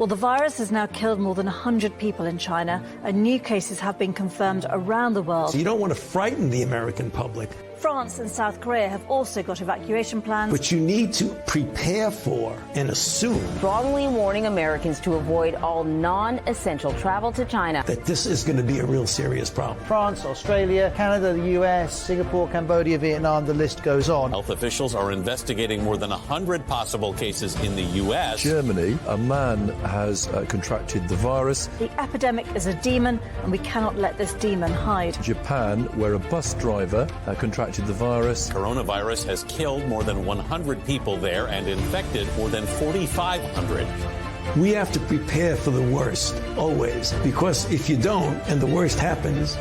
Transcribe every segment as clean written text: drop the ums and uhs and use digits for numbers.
Well, the virus has now killed more than 100 people in China, and new cases have been confirmed around the world. So you don't want to frighten the American public. France and South Korea have also got evacuation plans. But you need to prepare for and assume strongly warning Americans to avoid all non-essential travel to China. That this is going to be a real serious problem. France, Australia, Canada, the US, Singapore, Cambodia, Vietnam, the list goes on. Health officials are investigating more than 100 possible cases in the US. Germany, a man has contracted the virus. The epidemic is a demon, and we cannot let this demon hide. Japan, where a bus driver contracted the virus. Coronavirus has killed more than 100 people there and infected more than 4,500. We have to prepare for the worst, always, because if you don't and the worst happens.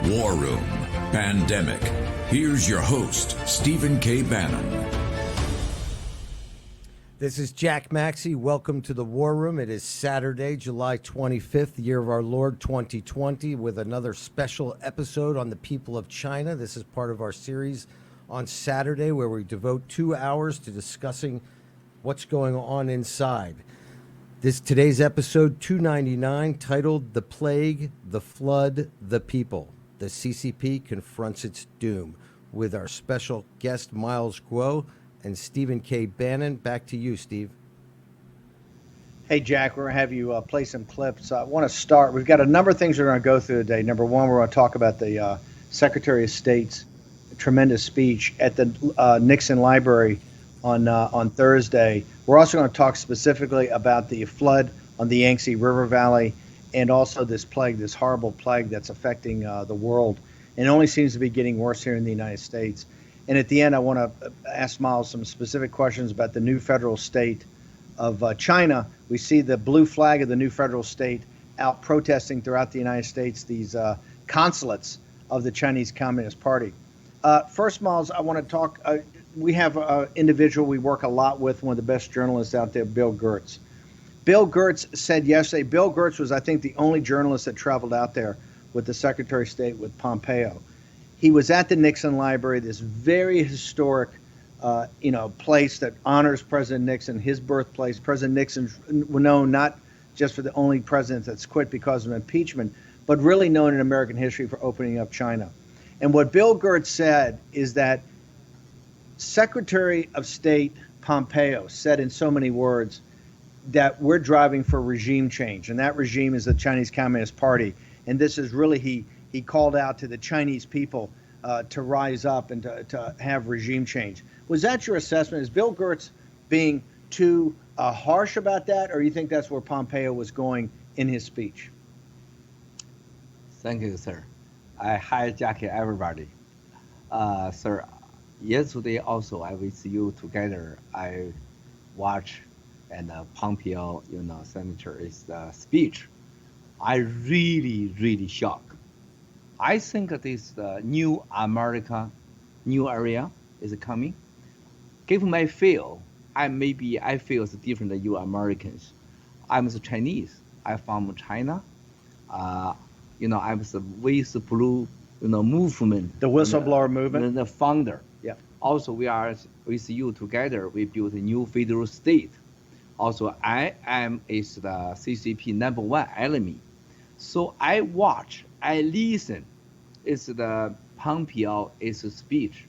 War Room Pandemic. Here's your host, Stephen K. Bannon. This is Jack Maxey. Welcome to the War Room. It is Saturday, July 25th, year of our Lord 2020, with another special episode on the people of China. This is part of our series on Saturday, where we devote 2 hours to discussing what's going on inside. Today's episode 299, titled The Plague, the Flood, the People. The CCP confronts its doom, with our special guest Miles Guo and Stephen K. Bannon. Back to you, Steve. Hey, Jack, we're going to have you play some clips. I want to start. We've got a number of things we're going to go through today. Number one, we're going to talk about the Secretary of State's tremendous speech at the Nixon Library on Thursday. We're also going to talk specifically about the flood on the Yangtze River Valley and also this plague, this horrible plague that's affecting the world. And it only seems to be getting worse here in the United States. And at the end, I want to ask Miles some specific questions about the new federal state of China. We see the blue flag of the new federal state out protesting throughout the United States, these consulates of the Chinese Communist Party. First, Miles, I want to talk. We have an individual we work a lot with, one of the best journalists out there, Bill Gertz. Bill Gertz said yesterday, Bill Gertz was, I think, the only journalist that traveled out there with the Secretary of State, with Pompeo. He was at the Nixon Library, this very historic, place that honors President Nixon, his birthplace. President Nixon, known not just for the only president that's quit because of impeachment, but really known in American history for opening up China. And what Bill Gertz said is that Secretary of State Pompeo said in so many words that we're driving for regime change, and that regime is the Chinese Communist Party. And this is really, he called out to the Chinese people to rise up and to have regime change. Was that your assessment? Is Bill Gertz being too harsh about that, or you think that's where Pompeo was going in his speech? Thank you, sir. I hijack everybody. Sir, yesterday also I with you together, I watch and Pompeo, Senator's speech. I really shocked. I think this new America, new area is coming. Give my feel, I feel it's different than you Americans. I'm Chinese. I'm from China. I'm the whistleblower, movement. The whistleblower movement. The founder. Yeah. Also, we are with you together. We built a new federal state. Also, I am the CCP #1 enemy. So I watch, I listen. It's the Pompeo speech,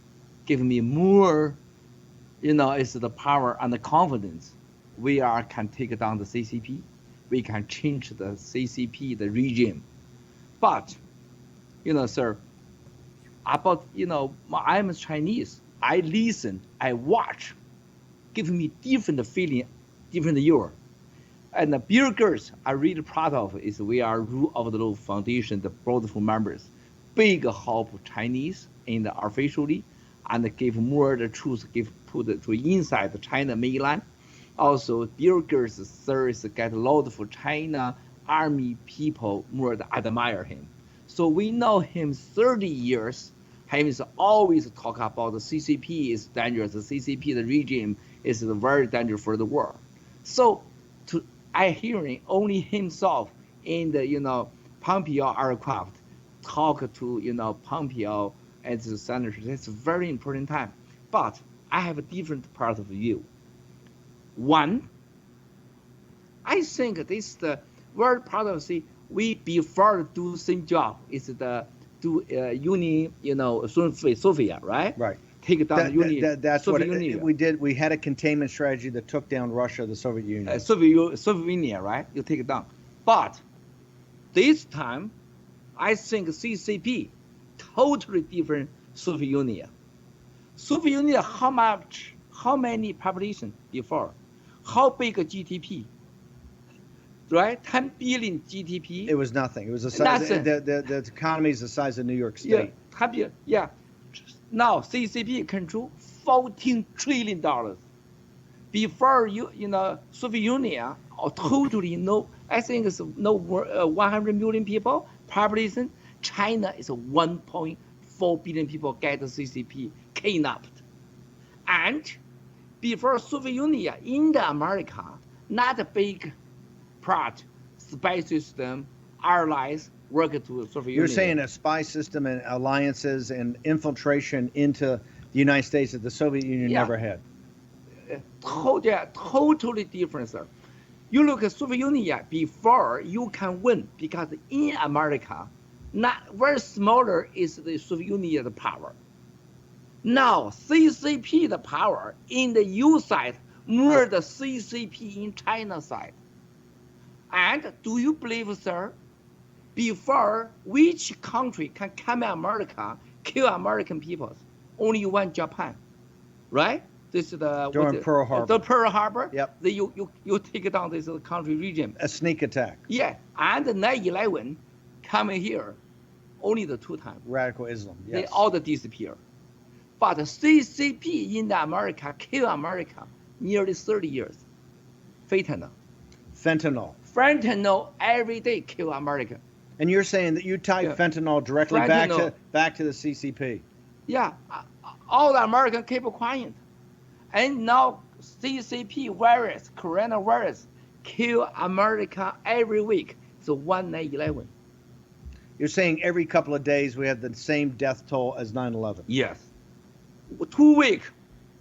give me more, it's the power and the confidence. We can take down the CCP. We can change the CCP, the regime. But, sir, about, I'm Chinese. I listen, I watch, give me different feeling, different year. And the Bill Gertz, I really proud of is we are Rule of the Law Foundation, the board of members, big help Chinese in the officially, and give more the truth, put to inside the China mainland. Also, Bill Gertz service get a lot of China army people more admire him. So we know him 30 years. Him is always talk about the CCP is dangerous. The CCP, the regime, is very dangerous for the world. So I hearing only himself in the Pompeo aircraft talk to Pompeo as the senator. That's a very important time. But I have a different part of view. One, I think this is the world policy. We before to do same job is the do Union, Soviet, right? Right. Take down Union. That's Soviet what Union. we did. We had a containment strategy that took down Russia, the Soviet Union. Soviet Union, right? You take it down. But this time, I think CCP totally different Soviet Union. Soviet Union, how many population before? How big a GDP? Right? 10 billion GDP. It was nothing. It was the size. The economy is the size of New York State. Yeah. Now CCP control $14 trillion. Before Soviet Union, totally no. I think it's 100 million people population. China is 1.4 billion people get the CCP kidnapped. And before Soviet Union, in the America, not a big part, spy system, allies work to Soviet Union. You're saying a spy system and alliances and infiltration into the United States that the Soviet Union never had. Totally different, sir. You look at Soviet Union before you can win because in America, not very smaller is the Soviet Union the power. Now CCP the power in the U side more the CCP in China side. And do you believe, sir? Before which country can come to America, kill American people? Only one, Japan, right? This is during Pearl Harbor. The Pearl Harbor. Yep. You take down this country region. A sneak attack. Yeah, and 9/11 coming here, only the 2 times. Radical Islam. Yes. They all disappear. But CCP in the America kill America nearly 30 years. Fentanyl every day kill America. And you're saying that you tied fentanyl directly back to the CCP. Yeah, all the Americans keep quiet. And now CCP virus, coronavirus, kill America every week. So 9/11. You're saying every couple of days we have the same death toll as 9/11. Yes. 2 weeks,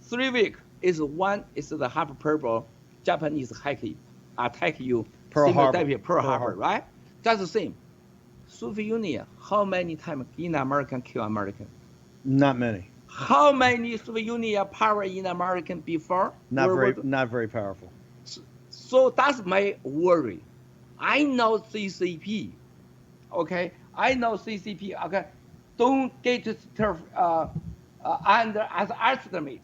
3 weeks is the hyperbole. Japanese attack you. Pearl Harbor, right? That's the same. Soviet Union, how many times in American kill American? Not many. How many Soviet Union power in American before? Not very powerful. So that's my worry. I know CCP. Okay, I know CCP. Okay, don't get underestimate.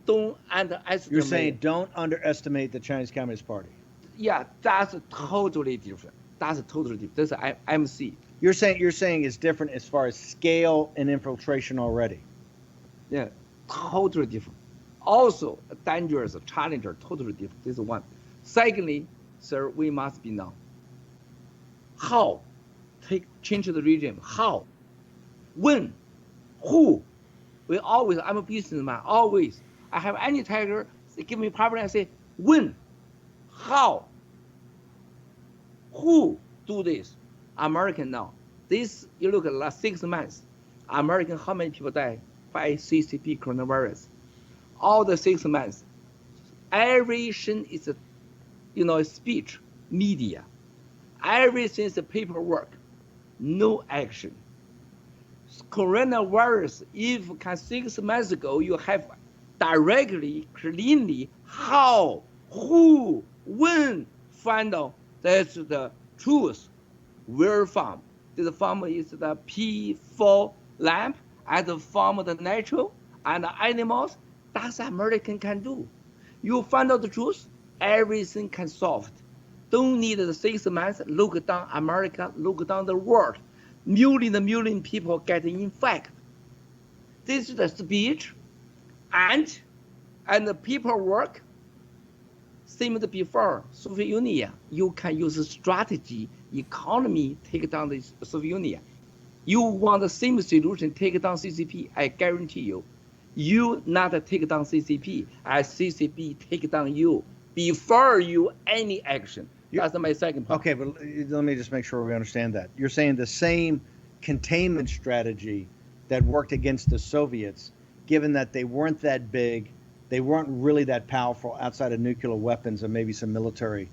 Don't underestimate. You're saying don't underestimate the Chinese Communist Party. Yeah, that's totally different. That's MC. You're saying it's different as far as scale and infiltration already. Yeah, totally different. Also, dangerous, challenger, totally different. This is one. Secondly, sir, we must be now. How? Change the regime. How? When? Who? I'm a businessman, always. I have any tiger, they give me problem, I say, when? How? Who do this? American now. This, you look at the last 6 months, American, how many people die by CCP coronavirus? All the 6 months. Everything is a speech, media. Everything is paperwork. No action. Coronavirus, if 6 months ago you have directly, cleanly, how, who, when, find out that's the truth. Where from? The farm is the P4 lamp, and the farm the natural and the animals. That's American can do. You find out the truth, everything can solve. Don't need the 6 months. Look down America, look down the world. Million people get infected. This is the speech, and the paperwork. Same as before Soviet Union. You can use strategy, economy, take down the Soviet Union. You want the same solution, take down CCP. I guarantee you, you not take down CCP, as CCP take down you before you any action. That's my second point. Okay, but let me just make sure we understand that. You're saying the same containment strategy that worked against the Soviets, given that they weren't that big, they weren't really that powerful outside of nuclear weapons and maybe some military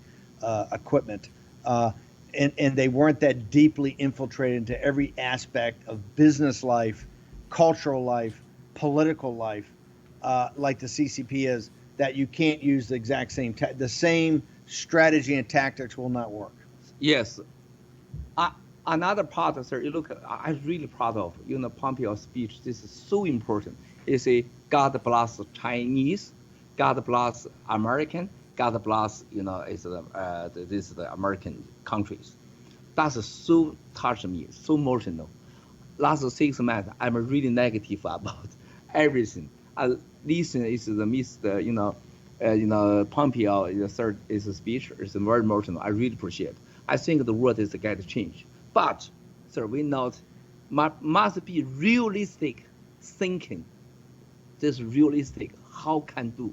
equipment. And they weren't that deeply infiltrated into every aspect of business life, cultural life, political life, like the CCP is, that you can't use the exact same, the same strategy and tactics will not work. Yes. Another part, sir, you look, I'm really proud of, Pompeo's speech. This is so important. It's a God bless Chinese, God bless American, God bless, this is the American countries. That's so touched me, so emotional. Last 6 months, I'm really negative about everything. I listen is the Mr. Pompeo the third is a speech. It's very emotional. I really appreciate. I think the world is going to change. But, sir, we must be realistic thinking. This realistic, how can do?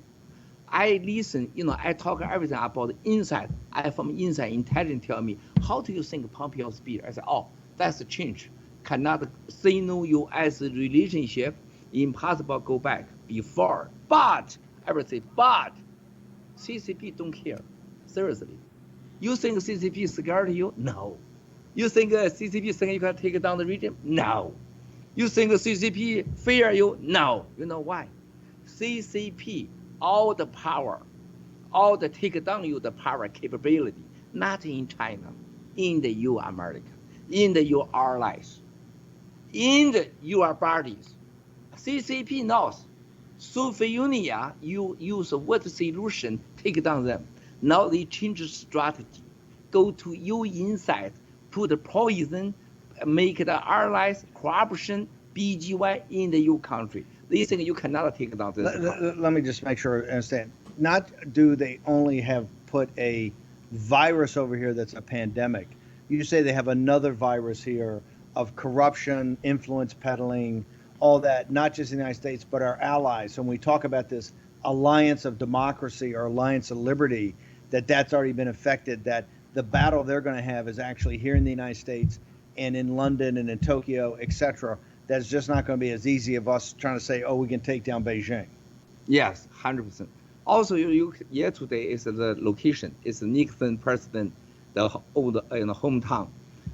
I listen, I talk everything about inside. I from inside intelligence tell me, how do you think Pompeo speech? I say, oh, that's a change. Cannot Sino-US relationship, impossible go back before. But, I will say, but, CCP don't care. Seriously. You think CCP scared you? No. You think CCP think you can take down the region? No. You think CCP fear you? No. You know why? CCP, all the power, all the take down you the power capability, not in China, in the U America, in the your allies, in the your parties. CCP knows. Soviet Union, you use what solution take down them. Now they change strategy, go to you inside, put poison, make the allies corruption, BGY in the U country. They think you cannot take down this. Let me just make sure I understand. Not do they only have put a virus over here that's a pandemic. You say they have another virus here of corruption, influence peddling, all that, not just in the United States, but our allies. So when we talk about this alliance of democracy or alliance of liberty, that's already been affected, that the battle they're going to have is actually here in the United States and in London and in Tokyo, etc. That's just not going to be as easy of us trying to say, oh, we can take down Beijing. Yes, 100%. Also, yesterday is the location. It's Nixon president, the old hometown,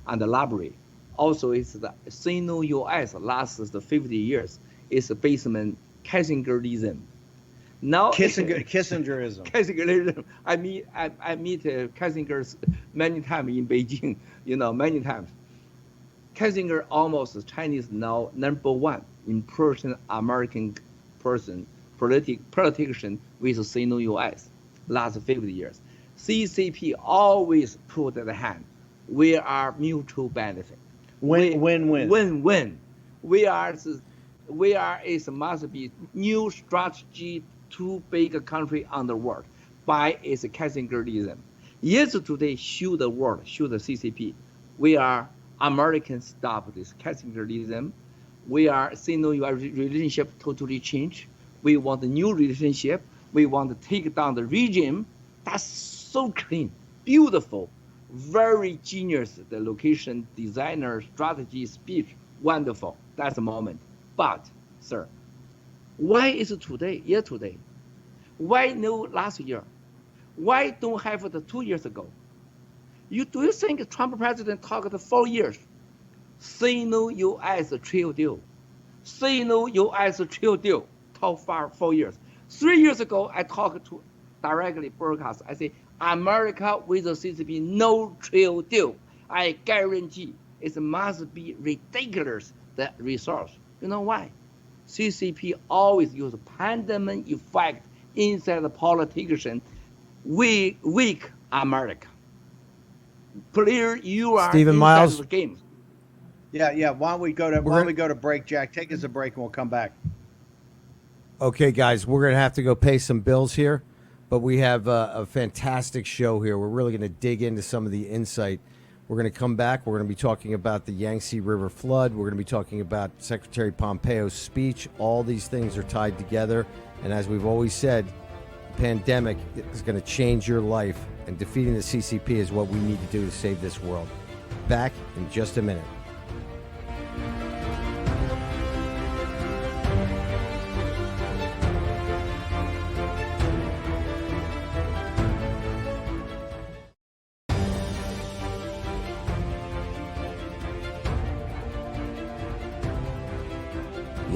and the library. Also, it's the Sino-US lasts the 50 years. It's the basement Kissingerism. Now Kissingerism. Kissingerism. I meet Kissinger many times in Beijing. Many times. Kissinger almost Chinese now #1 in person American person politician with Sino-US last 50 years. CCP always put the hand. We are mutual benefit. Win-win. We are it must be new strategy to big country on the world by its Kissingerism. Yesterday show the world, show the CCP. We are Americans stop this Kissingerism. We are Sino-US relationship totally change. We want a new relationship. We want to take down the regime. That's so clean, beautiful, very genius. The location, designer, strategy, speech, wonderful. That's the moment. But, sir, why is it today, yesterday? Why no last year? Why don't have it 2 years ago? Do you think Trump president talked 4 years? Sino-US trade deal. Sino-US trade deal. Talk 4 years. 3 years ago, I talked to directly broadcast. I say, America with the CCP, no trade deal. I guarantee it must be ridiculous, the resource. You know why? CCP always use pandemic effect inside the politician, weak America. Player, you are Stephen inside Miles. the game. Yeah. Why don't we go to break, Jack? Take us a break and we'll come back. Okay, guys, we're going to have to go pay some bills here, but we have a fantastic show here. We're really going to dig into some of the insight. We're going to come back. We're going to be talking about the Yangtze River flood. We're going to be talking about Secretary Pompeo's speech. All these things are tied together. And as we've always said, the pandemic is going to change your life, and defeating the CCP is what we need to do to save this world. Back in just a minute.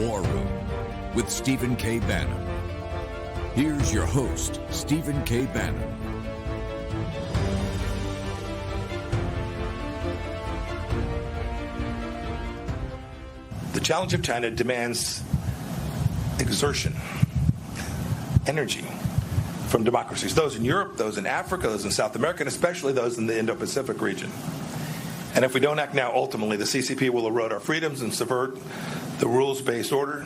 War Room with Stephen K. Bannon. Here's your host, Stephen K. Bannon. The challenge of China demands exertion, energy from democracies, those in Europe, those in Africa, those in South America, and especially those in the Indo-Pacific region. And if we don't act now, ultimately, the CCP will erode our freedoms and subvert the rules-based order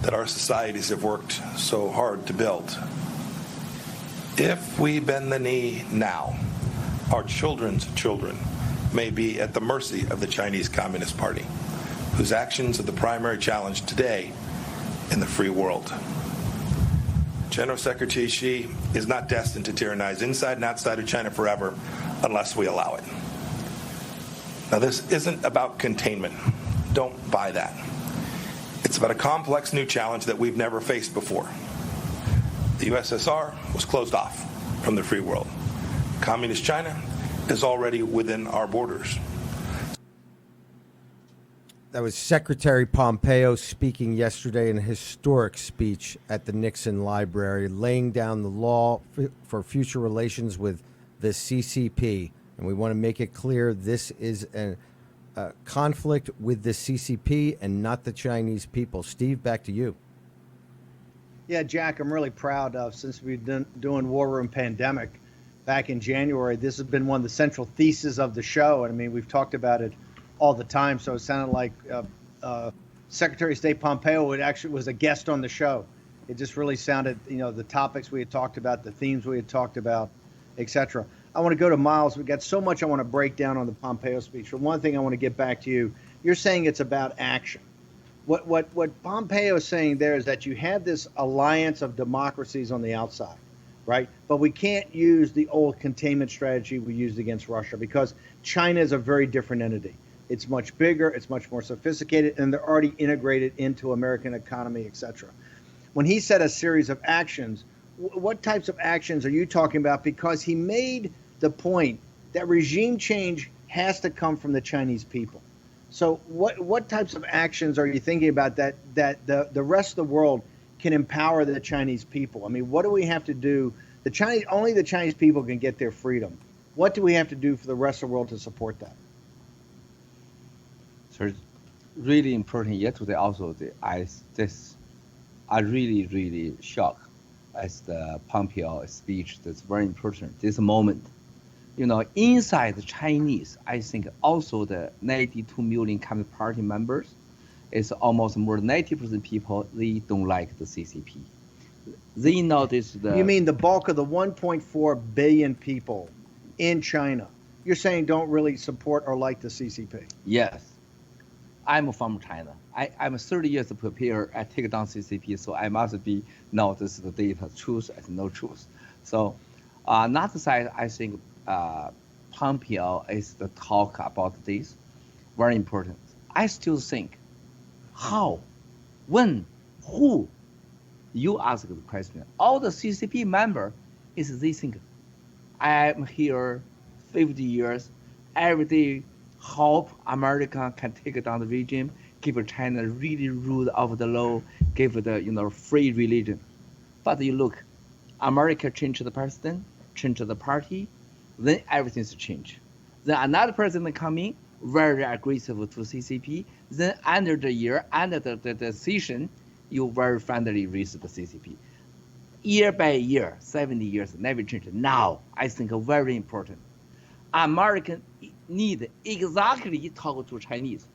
that our societies have worked so hard to build. If we bend the knee now, our children's children may be at the mercy of the Chinese Communist Party, whose actions are the primary challenge today in the free world. General Secretary Xi is not destined to tyrannize inside and outside of China forever unless we allow it. Now, this isn't about containment. Don't buy that. It's about a complex new challenge that we've never faced before. The USSR was closed off from the free world. Communist China is already within our borders. That was Secretary Pompeo speaking yesterday in a historic speech at the Nixon Library, laying down the law for future relations with the CCP. And we want to make it clear this is a conflict with the CCP and not the Chinese people. Steve, back to you. Yeah, Jack, I'm really proud of, since we've been doing War Room Pandemic back in January, this has been one of the central theses of the show. And I mean, we've talked about it all the time, so it sounded like Secretary of State Pompeo was a guest on the show. It just really sounded, the topics we had talked about, the themes we had talked about, etc. I want to go to Miles. We've got so much I want to break down on the Pompeo speech. But one thing I want to get back to you. You're saying it's about action. What Pompeo is saying there is that you have this alliance of democracies on the outside, right? But we can't use the old containment strategy we used against Russia because China is a very different entity. It's much bigger, it's much more sophisticated, and they're already integrated into American economy, etc. When he said a series of actions, what types of actions are you talking about? Because he made the point that regime change has to come from the Chinese people. So what types of actions are you thinking about that the rest of the world can empower the Chinese people? I mean, what do we have to do? Only the Chinese people can get their freedom. What do we have to do for the rest of the world to support that? So it's really important. Yesterday also, I really shocked as the Pompeo speech. That's very important. This moment, inside the Chinese, I think also the 92 million Communist Party members is almost more than 90% people, they don't like the CCP. They notice You mean the bulk of the 1.4 billion people in China, you're saying don't really support or like the CCP? Yes. I'm from China. I'm 30 years prepared. I take down CCP, so I must know this is the data, truth and no truth. So, not side, I think Pompeo is the talk about this, very important. I still think, how, when, who? You ask the question. All the CCP member is they think, I'm here 50 years, every day. Hope America can take down the regime, give China really rule of the law, give the free religion. But you look, America changed the president, changed the party, then everything's changed. Then another president coming, very aggressive to CCP. Then under the year, under the decision, you very friendly with the CCP. Year by year, 70 years, never changed. Now, I think very important. American need exactly talk to Chinese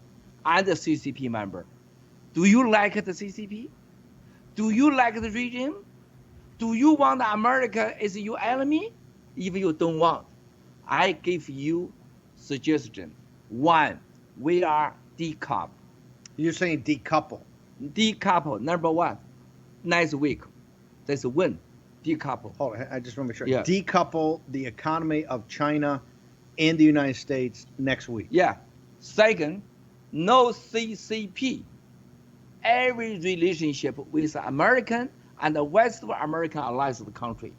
and the CCP member. Do you like the CCP? Do you like the regime? Do you want America as your enemy? If you don't want, I give you suggestion. One, we are decouple. You're saying decouple. Decouple, number one, next week. That's a win. Decouple. Hold on, I just want to make sure. Yeah. Decouple the economy of China and the United States next week. Yeah. Second, no CCP. Every relationship with American and the West American allies of the country.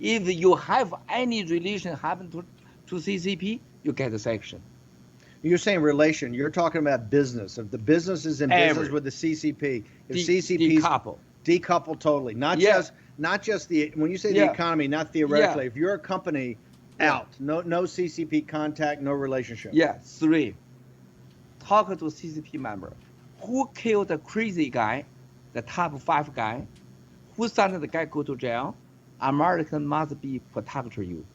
If you have any relation happen to CCP, you get a sanction. You're saying relation. You're talking about business. If the business is in business with the CCP, if CCP decouple totally, not just the when you say the economy, not theoretically. If you're a company, out, no CCP contact, no relationship. Yeah, 3. Talk to CCP member. Who killed the crazy guy, the top 5 guy? Who sent the guy go to jail? American must be protect you.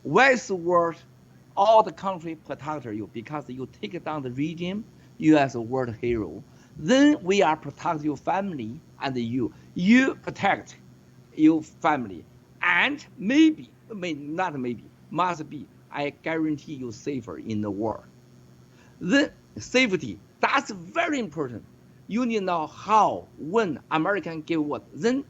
West world, all the country protect you because you take down the regime, you as a world hero. Then we are protect your family and you. You protect your family. And maybe, not maybe, must be, I guarantee you safer in the world. The safety, that's very important. You need to know how, when American give what. Then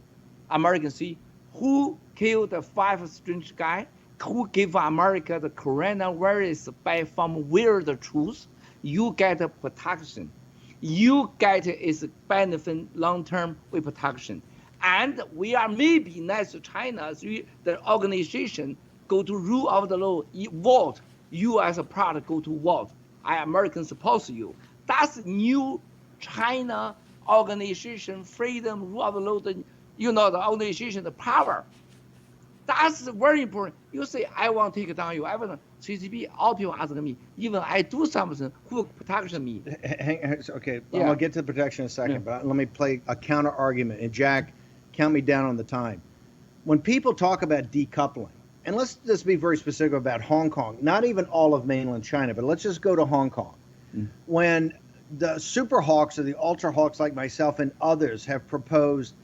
American see who killed the 5 strange guy, who gave America the coronavirus from where the truth. You get the protection. You get its benefit long-term with protection. And we are maybe next to China, the organization go to rule of the law, vote. You as a product go to vote. Americans support you. That's new China organization, freedom, rule of the law, the organization, the power. That's very important. You say, I want to take down you. I want CCP, all people ask me, even I do something, who protects me? Okay, I'm going to get to the protection in a second, but let me play a counter argument. And Jack, count me down on the time. When people talk about decoupling, and let's just be very specific about Hong Kong, not even all of mainland China, but let's just go to Hong Kong. When the super hawks or the ultra hawks like myself and others have proposed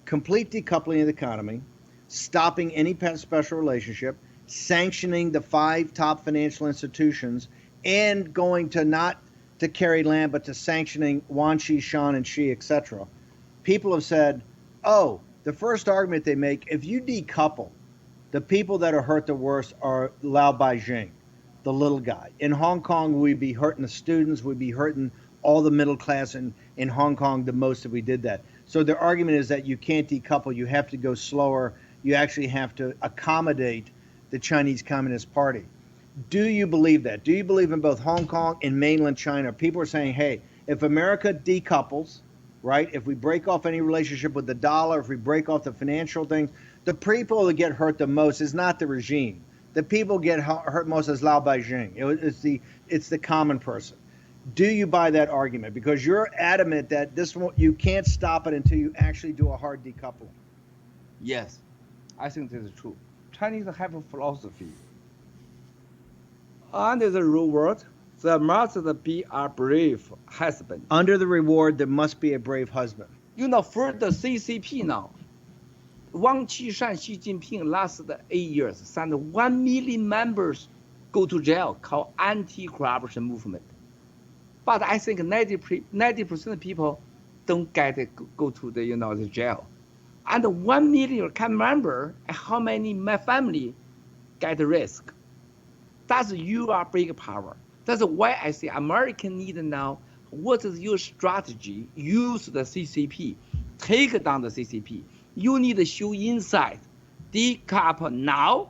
complete decoupling of the economy, stopping any special relationship, sanctioning the 5 top financial institutions, and going to not to carry land, but to sanctioning Wanxi, Shan, and Xi, etc. People have said, oh, the first argument they make, if you decouple, the people that are hurt the worst are Lao Beijing, the little guy. In Hong Kong, we'd be hurting the students, we'd be hurting all the middle class in Hong Kong the most if we did that. So their argument is that you can't decouple, you have to go slower, you actually have to accommodate the Chinese Communist Party. Do you believe that? Do you believe in both Hong Kong and mainland China? People are saying, hey, if America decouples, right, if we break off any relationship with the dollar, if we break off the financial things, the people that get hurt the most is not the regime. The people get hurt most is Lao Beijing. It's the common person. Do you buy that argument? Because you're adamant that you can't stop it until you actually do a hard decoupling. Yes, I think this is true. Chinese have a philosophy. Under the reward, there must be a brave husband. Under the reward, there must be a brave husband. For the CCP now, Wang Qishan, Xi Jinping last 8 years sent 1 million members go to jail called anti-corruption movement. But I think 90% of people don't go to the jail. And 1 million can remember how many my family get risk. That's your big power. That's why I say American need now, what is your strategy? Use the CCP. Take down the CCP. You need to show insight. Decouple now.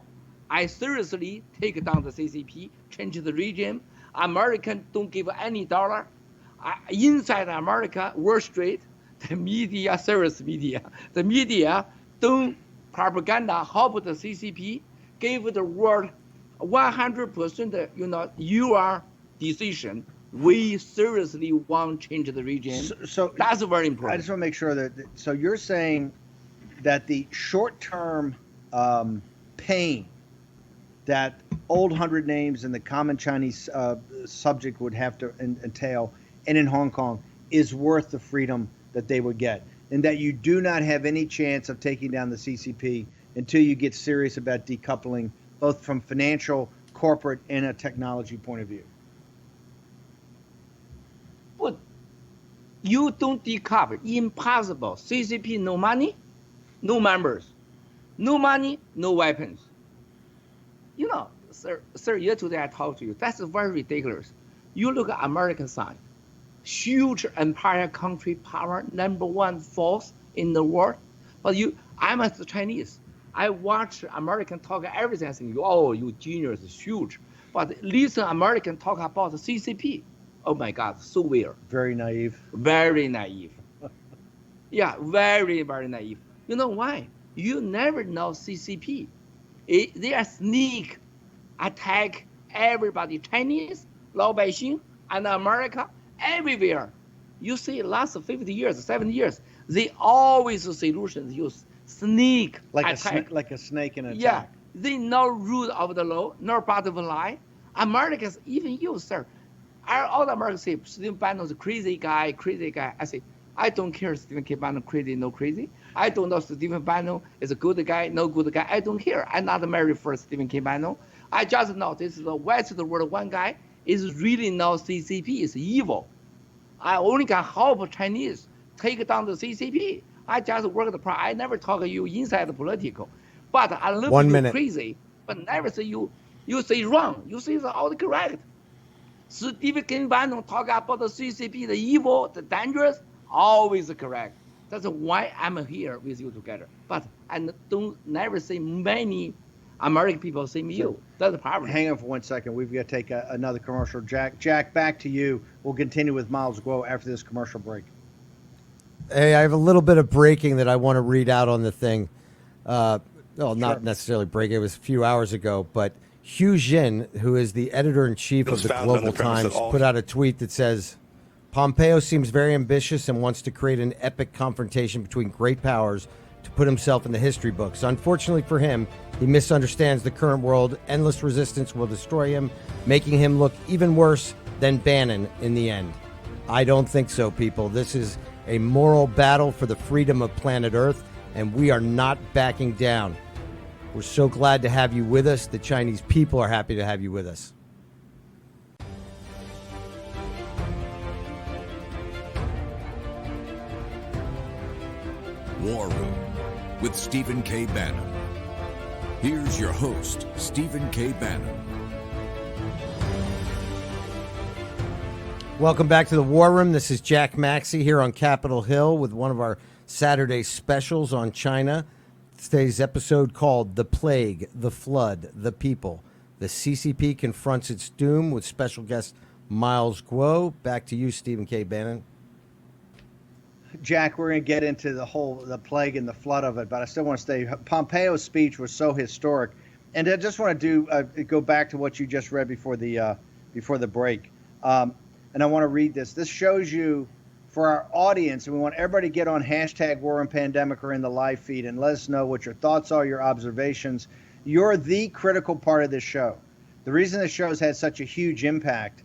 I seriously take down the CCP, change the regime. American don't give any dollar. Inside America, Wall Street, the media, serious media, the media don't propaganda help the CCP, give the world 100% your decision. We seriously want to change the regime. So that's very important. I just want to make sure that, so you're saying that the short-term pain that old 100 names and the common Chinese subject would have to entail, and in Hong Kong, is worth the freedom that they would get, and that you do not have any chance of taking down the CCP until you get serious about decoupling, both from financial, corporate, and a technology point of view. But you don't decouple. Impossible. CCP, no money, no members. No money, no weapons. Sir, yesterday I talked to you. That's very ridiculous. You look at American side. Huge empire country power, #1 force in the world. But I'm a Chinese. I watch American talk everything. I think, oh, you genius, huge. But listen, American talk about the CCP. Oh my God, so weird. Very naive. Very naive. Yeah, very, very naive. You know why? You never know CCP. They are sneak attack everybody, Chinese, 老百姓, and America, everywhere. You see, last 50 years, 70 years, they always solutions use sneak attack. Like a snake in an attack. Yeah, they no rule of the law, no part of the lie. Americans, even you, sir, all the Americans say Stephen Bannon is a crazy guy. I say, I don't care Stephen K. Bannon crazy, no crazy. I don't know Stephen Bannon is a good guy, no good guy. I don't care. I'm not married for Stephen K. Bannon. I just know this is the West of the world. One guy is really no CCP is evil. I only can help Chinese take down the CCP. I just work the part. I never talk you inside the political, but I love 1 you minute. crazy, but never say you say wrong. You say the all correct. Stephen K. Bannon talk about the CCP, the evil, the dangerous, always correct. That's why I'm here with you together. But I don't never say many American people say me you. That's the problem. Hang on for 1 second. We've got to take another commercial. Jack, back to you. We'll continue with Miles Guo after this commercial break. Hey, I have a little bit of breaking that I want to read out on the thing. Not necessarily breaking. It was a few hours ago, but Hugh Jin, who is the editor-in-chief of the Global Times, put out a tweet that says, Pompeo seems very ambitious and wants to create an epic confrontation between great powers to put himself in the history books. Unfortunately for him, he misunderstands the current world. Endless resistance will destroy him, making him look even worse than Bannon in the end. I don't think so, people. This is a moral battle for the freedom of planet Earth, and we are not backing down. We're so glad to have you with us. The Chinese people are happy to have you with us. War Room with Stephen K. Bannon. Here's your host, Stephen K. Bannon. Welcome back to the War Room. This is Jack Maxey here on Capitol Hill with one of our Saturday specials on China. Today's episode called The Plague, the Flood, the People. The CCP confronts its doom with special guest Miles Guo. Back to you, Stephen K. Bannon. Jack, we're going to get into the plague and the flood of it, but I still want to stay. Pompeo's speech was so historic, and I just want to go back to what you just read before the break, and I want to read this. This shows you, for our audience, and we want everybody to get on #WarRoomPandemic or in the live feed and let us know what your thoughts are, your observations. You're the critical part of this show. The reason this show has had such a huge impact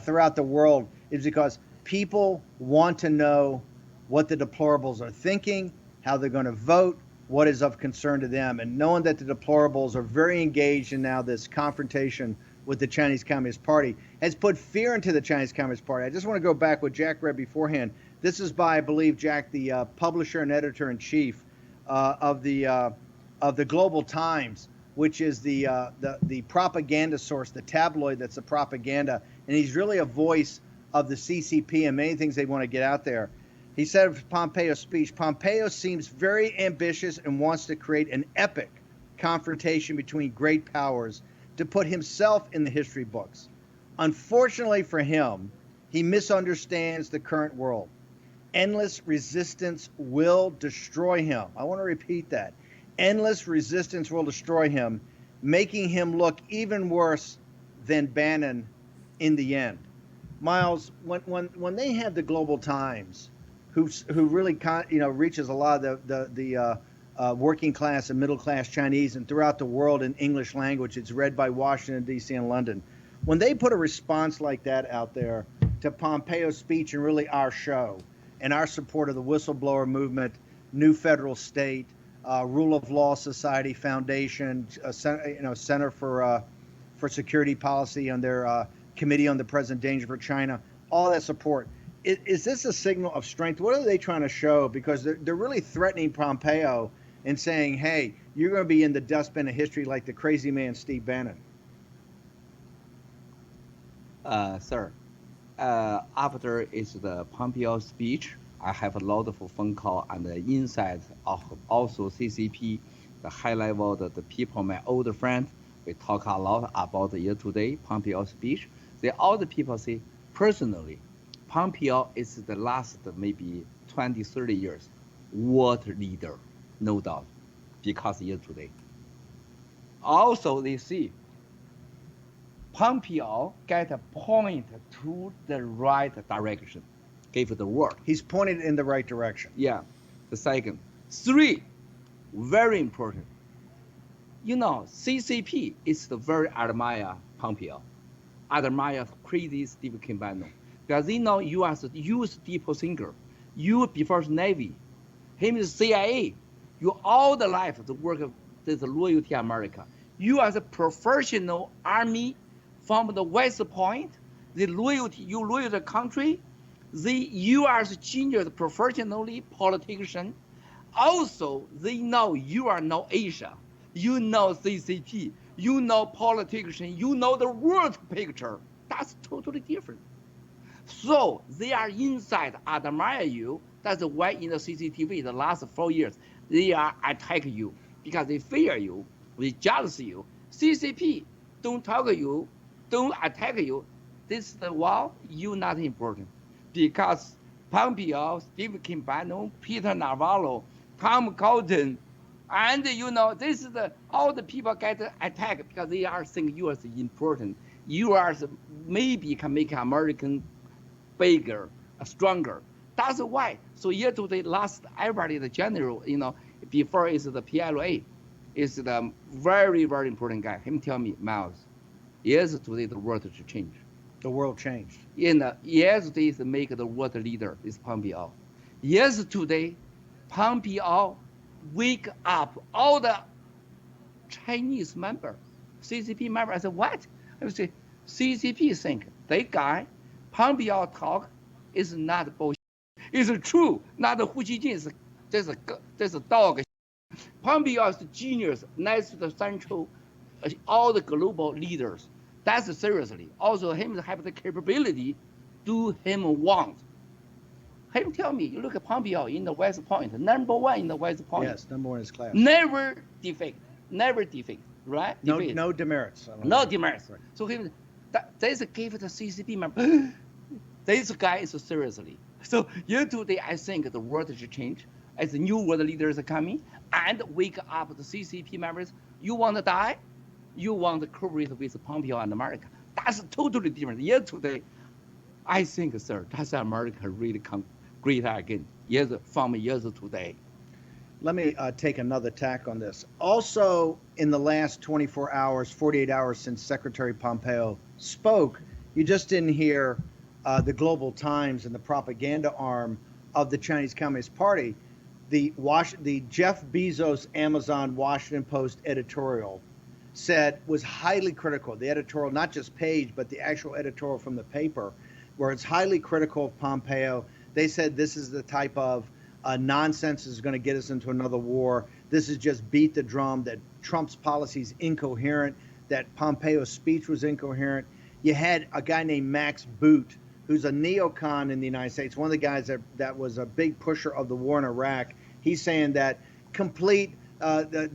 throughout the world is because people want to know what the deplorables are thinking, how they're going to vote, what is of concern to them. And knowing that the deplorables are very engaged in now this confrontation with the Chinese Communist Party has put fear into the Chinese Communist Party. I just want to go back what Jack read beforehand. This is by, I believe, Jack, the publisher and editor-in-chief of the Global Times, which is the propaganda source, the tabloid that's the propaganda. And he's really a voice of the CCP and many things they want to get out there. He said of Pompeo's speech, Pompeo seems very ambitious and wants to create an epic confrontation between great powers to put himself in the history books. Unfortunately for him, he misunderstands the current world. Endless resistance will destroy him. I want to repeat that. Endless resistance will destroy him, making him look even worse than Bannon in the end. Miles, when they have the Global Times, who really reaches a lot of the working class and middle class Chinese and throughout the world in English language, it's read by Washington D.C. and London. When they put a response like that out there to Pompeo's speech and really our show and our support of the whistleblower movement, New Federal State, Rule of Law Society Foundation, Center for Security Policy on their Committee on the Present Danger for China, all that support. Is this a signal of strength? What are they trying to show? Because they're really threatening Pompeo and saying, hey, you're going to be in the dustbin of history like the crazy man Steve Bannon. Sir, after is the Pompeo speech, I have a lot of phone call and the insight of also CCP, the high level, the people, my old friend, We talk a lot about the year today, Pompeo speech. All the people say, personally, Pompeo is the last maybe 20, 30 years world leader, no doubt, because year today. Also, they see Pompeo get a point to the right direction, give the word. He's pointed in the right direction. Yeah. The second. 3, very important. You know, CCP is the very admire Pompeo, admire crazy Stephen K. Bannon, because they know you as a deep thinker. You before Navy, him is CIA. You all the life the work of this loyalty America. You as a professional army from the West Point, the loyalty, you loyal to the country. You are a genius professionally politician. Also, they know you are no Asia. You know CCP. You know politician. You know the world picture. That's totally different. So they are inside admire you. That's why in the CCTV the last 4 years they are attack you because they fear you, they jealous you. CCP don't talk to you, don't attack you. This is the wall. You not important because Pompeo, Stephen K. Bannon, Peter Navarro, Tom Cotton, and you know this is all the people get attacked because they are think you are important. You are maybe can make American bigger, stronger. That's why. So year today, last everybody the general, you know, before is the PLA, is the very very important guy. Him tell me, Miles, yes today the world to change. The world changed. Yes today is make the world leader is Pompeo. Yes today, Pompeo wake up all the Chinese member, CCP member. I said what? I would say CCP think that guy Pompeo talk is not bullshit. It's true. Not the Hu Qijin is a dog. Pompeo is the genius next to the central, all the global leaders. That's seriously. Also, him have the capability, do him want. Him tell me, you look at Pompeo in the West Point, number 1 in the West Point. Yes, number 1 in his class. Never defect, right? No demerits. No demerits. Right. So him, this gave the CCP member. This guy is seriously. So year today, I think the world should change as the new world leaders are coming and wake up the CCP members. You want to die? You want to cooperate with Pompeo and America? That's totally different. Year today, I think, sir, that's America really come great again. Years from years today. Let me take another tack on this. Also, in the last 24 hours, 48 hours since Secretary Pompeo spoke, you just didn't hear the Global Times and the propaganda arm of the Chinese Communist Party. The Jeff Bezos Amazon Washington Post editorial was highly critical. The editorial, not just page, but the actual editorial from the paper, where it's highly critical of Pompeo. They said this is the type of nonsense is going to get us into another war. This is just beat the drum that Trump's policy is incoherent, that Pompeo's speech was incoherent. You had a guy named Max Boot, who's a neocon in the United States, one of the guys that was a big pusher of the war in Iraq. He's saying that complete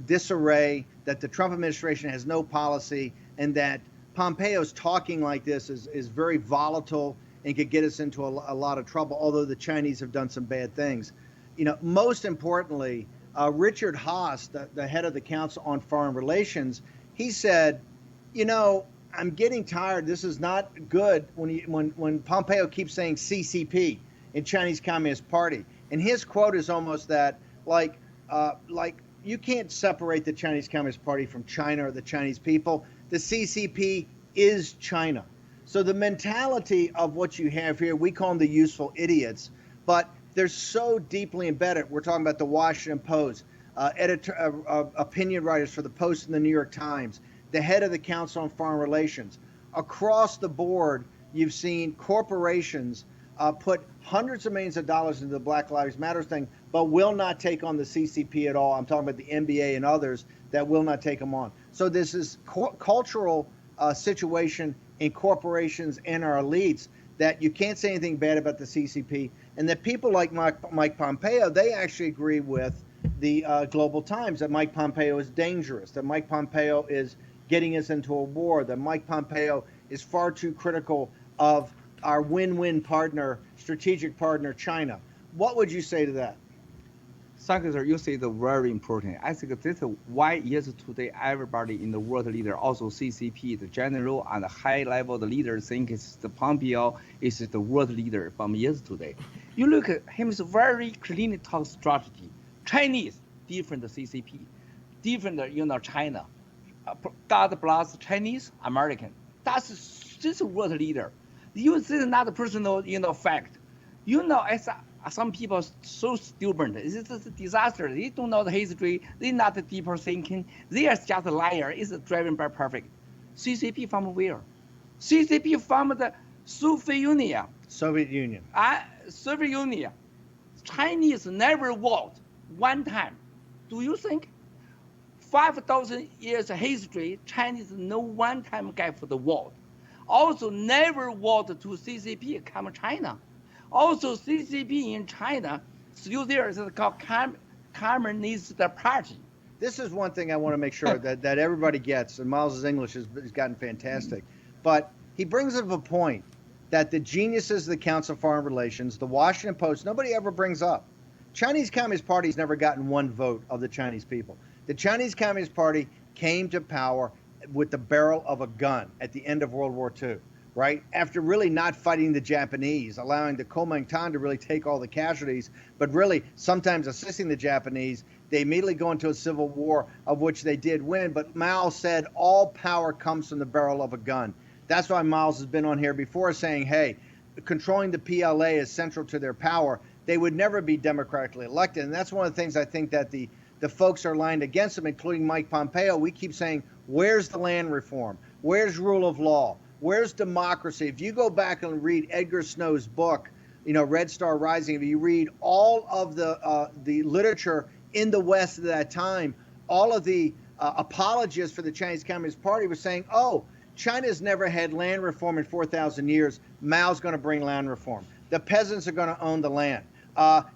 disarray, that the Trump administration has no policy, and that Pompeo's talking like this is very volatile and could get us into a lot of trouble, although the Chinese have done some bad things. You know, most importantly, Richard Haas, the head of the Council on Foreign Relations, he said, you know, I'm getting tired. This is not good when Pompeo keeps saying CCP in Chinese Communist Party. And his quote is almost that, like you can't separate the Chinese Communist Party from China or the Chinese people. The CCP is China. So the mentality of what you have here, we call them the useful idiots, but they're so deeply embedded. We're talking about the Washington Post, opinion writers for the Post and the New York Times, the head of the Council on Foreign Relations. Across the board, you've seen corporations put hundreds of millions of dollars into the Black Lives Matter thing, but will not take on the CCP at all. I'm talking about the NBA and others that will not take them on. So this is cultural situation in corporations and our elites that you can't say anything bad about the CCP, and that people like Mike Pompeo, they actually agree with the Global Times that Mike Pompeo is dangerous, that Mike Pompeo is getting us into a war, that Mike Pompeo is far too critical of our win-win partner, strategic partner, China. What would you say to that? Thank you, sir. You say the very important. I think this is why yesterday everybody in the world leader, also CCP, the general and the high-level leaders think it's the Pompeo is the world leader from yesterday. You look at him, it's very clean talk strategy. Chinese, different CCP, different, China. God bless Chinese, American. That's this world leader. You see not personal, fact. As some people so stupid. It's a disaster. They don't know the history. They're not deeper thinking. They are just a liar. It's driven by perfect. CCP from where? CCP from the Soviet Union. Soviet Union. Soviet Union. Chinese never walked one time. Do you think? 5,000 years history, Chinese no one time get for the world. Also never walked to CCP come China. Also, CCP in China, still there is called Communist Party. This is one thing I want to make sure that everybody gets, and Miles' English has gotten fantastic. But he brings up a point that the geniuses of the Council of Foreign Relations, the Washington Post, nobody ever brings up. Chinese Communist Party has never gotten one vote of the Chinese people. The Chinese Communist Party came to power with the barrel of a gun at the end of World War II. Right? After really not fighting the Japanese, allowing the Kuomintang to really take all the casualties, but really sometimes assisting the Japanese, they immediately go into a civil war of which they did win. But Mao said all power comes from the barrel of a gun. That's why Miles has been on here before saying, hey, controlling the PLA is central to their power. They would never be democratically elected. And that's one of the things I think that the folks are lined against them, including Mike Pompeo. We keep saying, where's the land reform? Where's rule of law? Where's democracy? If you go back and read Edgar Snow's book, Red Star Rising, if you read all of the literature in the West at that time, all of the apologists for the Chinese Communist Party were saying, oh, China's never had land reform in 4,000 years. Mao's going to bring land reform. The peasants are going to own the land.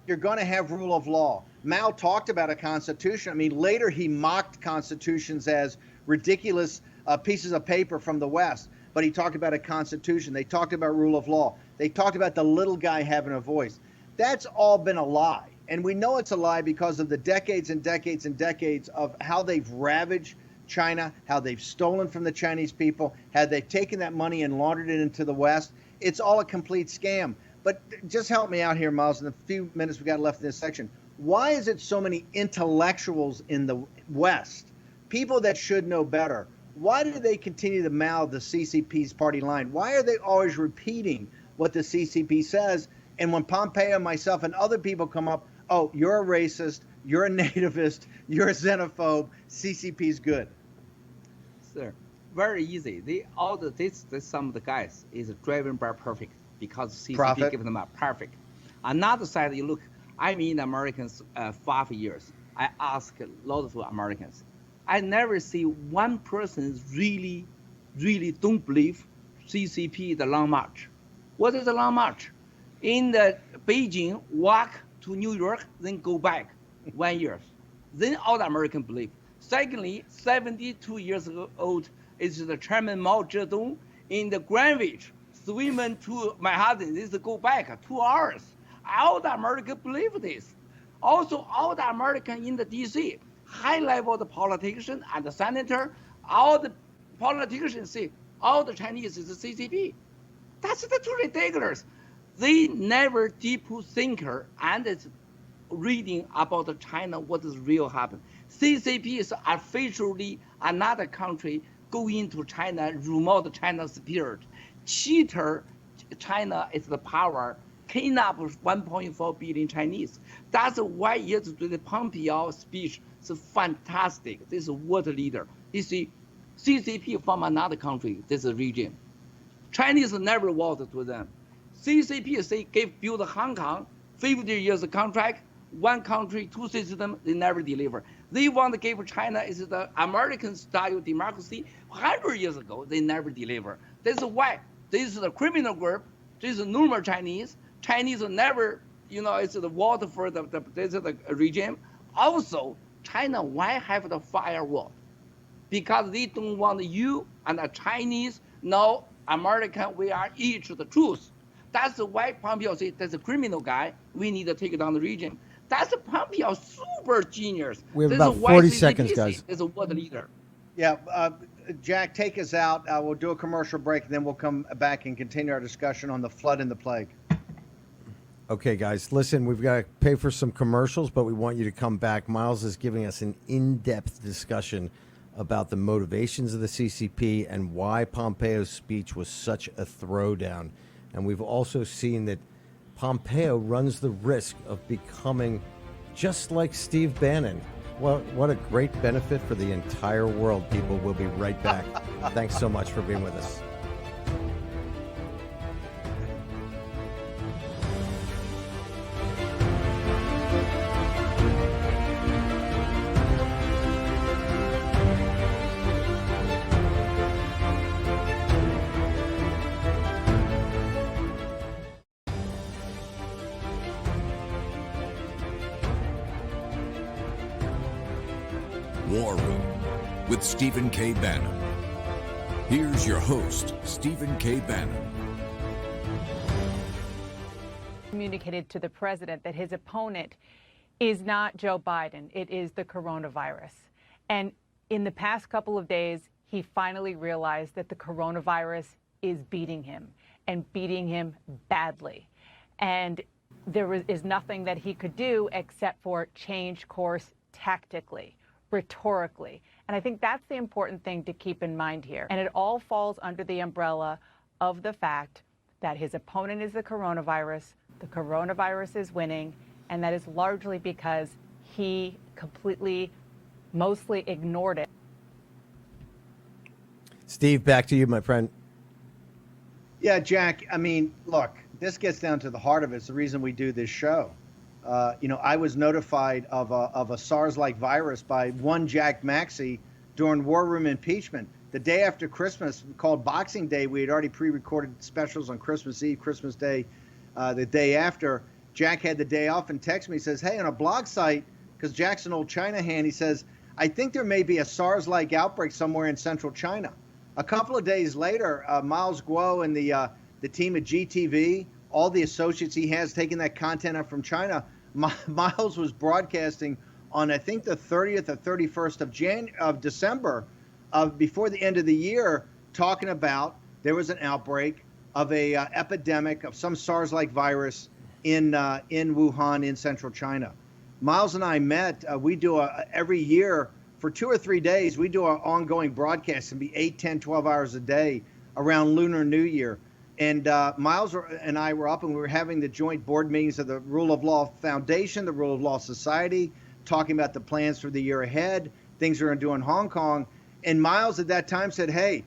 You're going to have rule of law. Mao talked about a constitution. I mean, later he mocked constitutions as ridiculous pieces of paper from the West. But he talked about a constitution. They talked about rule of law. They talked about the little guy having a voice. That's all been a lie. And we know it's a lie because of the decades and decades and decades of how they've ravaged China, how they've stolen from the Chinese people, how they've taken that money and laundered it into the West. It's all a complete scam. But just help me out here, Miles, in the few minutes we got left in this section. Why is it so many intellectuals in the West, people that should know better, why do they continue to mouth the CCP's party line? Why are they always repeating what the CCP says? And when Pompeo, myself, and other people come up, oh, you're a racist, you're a nativist, you're a xenophobe, CCP's good. Sir, very easy. Some of the guys is driven by perfect because CCP give them a perfect. Another side, you look, I'm in Americans 5 years. I ask a lot of Americans. I never see one person really don't believe CCP the Long March. What is the Long March? In the Beijing, walk to New York, then go back 1 year. Then all the Americans believe. Secondly, 72 years old is the Chairman Mao Zedong in the Greenwich, swimming to Manhattan. This go back 2 hours. All the Americans believe this. Also, all the Americans in the D.C., high-level politician and the senator, all the politicians say all the Chinese is the CCP. That's too ridiculous. They never deep thinker and it's reading about China, what is real happen. CCP is officially another country going to China, remote China's spirit. Cheater China is the power, kidnap 1.4 billion Chinese. That's why yesterday the Pompeo speech is fantastic. This is world leader. You see, CCP from another country, this region. Chinese never walked to them. CCP say build Hong Kong, 50 years contract, one country, two systems, they never deliver. They want to give China is the American style democracy 100 years ago, they never deliver. This is why this is the criminal group, this is normal Chinese. Chinese never, it's the water for this is the regime. Also, China, why have the firewall? because they don't want you and the Chinese, no, American, we are each the truth. That's why Pompeo said that's a criminal guy. We need to take down the region. That's Pompeo, super genius. We have about 40 seconds, guys. Is a world leader. Yeah, Jack, take us out. We'll do a commercial break, and then we'll come back and continue our discussion on the flood and the plague. Okay, guys, listen, we've got to pay for some commercials, but we want you to come back. Miles is giving us an in-depth discussion about the motivations of the CCP and why Pompeo's speech was such a throwdown. And we've also seen that Pompeo runs the risk of becoming just like Steve Bannon. Well, what a great benefit for the entire world, people. We'll be right back. Thanks so much for being with us. War Room with Stephen K. Bannon. Here's your host, Stephen K. Bannon. Communicated to the president that his opponent is not Joe Biden, it is the coronavirus. And in the past couple of days, he finally realized that the coronavirus is beating him and beating him badly. And there is nothing that he could do except for change course tactically, rhetorically. And I think that's the important thing to keep in mind here. And it all falls under the umbrella of the fact that his opponent is the coronavirus is winning, and that is largely because he completely, mostly ignored it. Steve, back to you, my friend. Yeah, Jack, I mean, look, this gets down to the heart of it. It's the reason we do this show. I was notified of a SARS-like virus by one Jack Maxey during War Room impeachment. The day after Christmas, called Boxing Day, we had already pre-recorded specials on Christmas Eve, Christmas Day, the day after. Jack had the day off and texted me, he says, hey, on a blog site, because Jack's an old China hand, he says, I think there may be a SARS-like outbreak somewhere in central China. A couple of days later, Miles Guo and the team at GTV, all the associates he has taking that content up from China, Miles was broadcasting on, I think, the 30th or 31st of December, before the end of the year, talking about there was an outbreak of a epidemic of some SARS-like virus in Wuhan in central China. Miles and I met. We do every year for 2 or 3 days. We do our ongoing broadcasts and be 8, 10, 12 hours a day around Lunar New Year. And Miles and I were up, and we were having the joint board meetings of the Rule of Law Foundation, the Rule of Law Society, talking about the plans for the year ahead, things we're going to do in Hong Kong. And Miles at that time said, hey,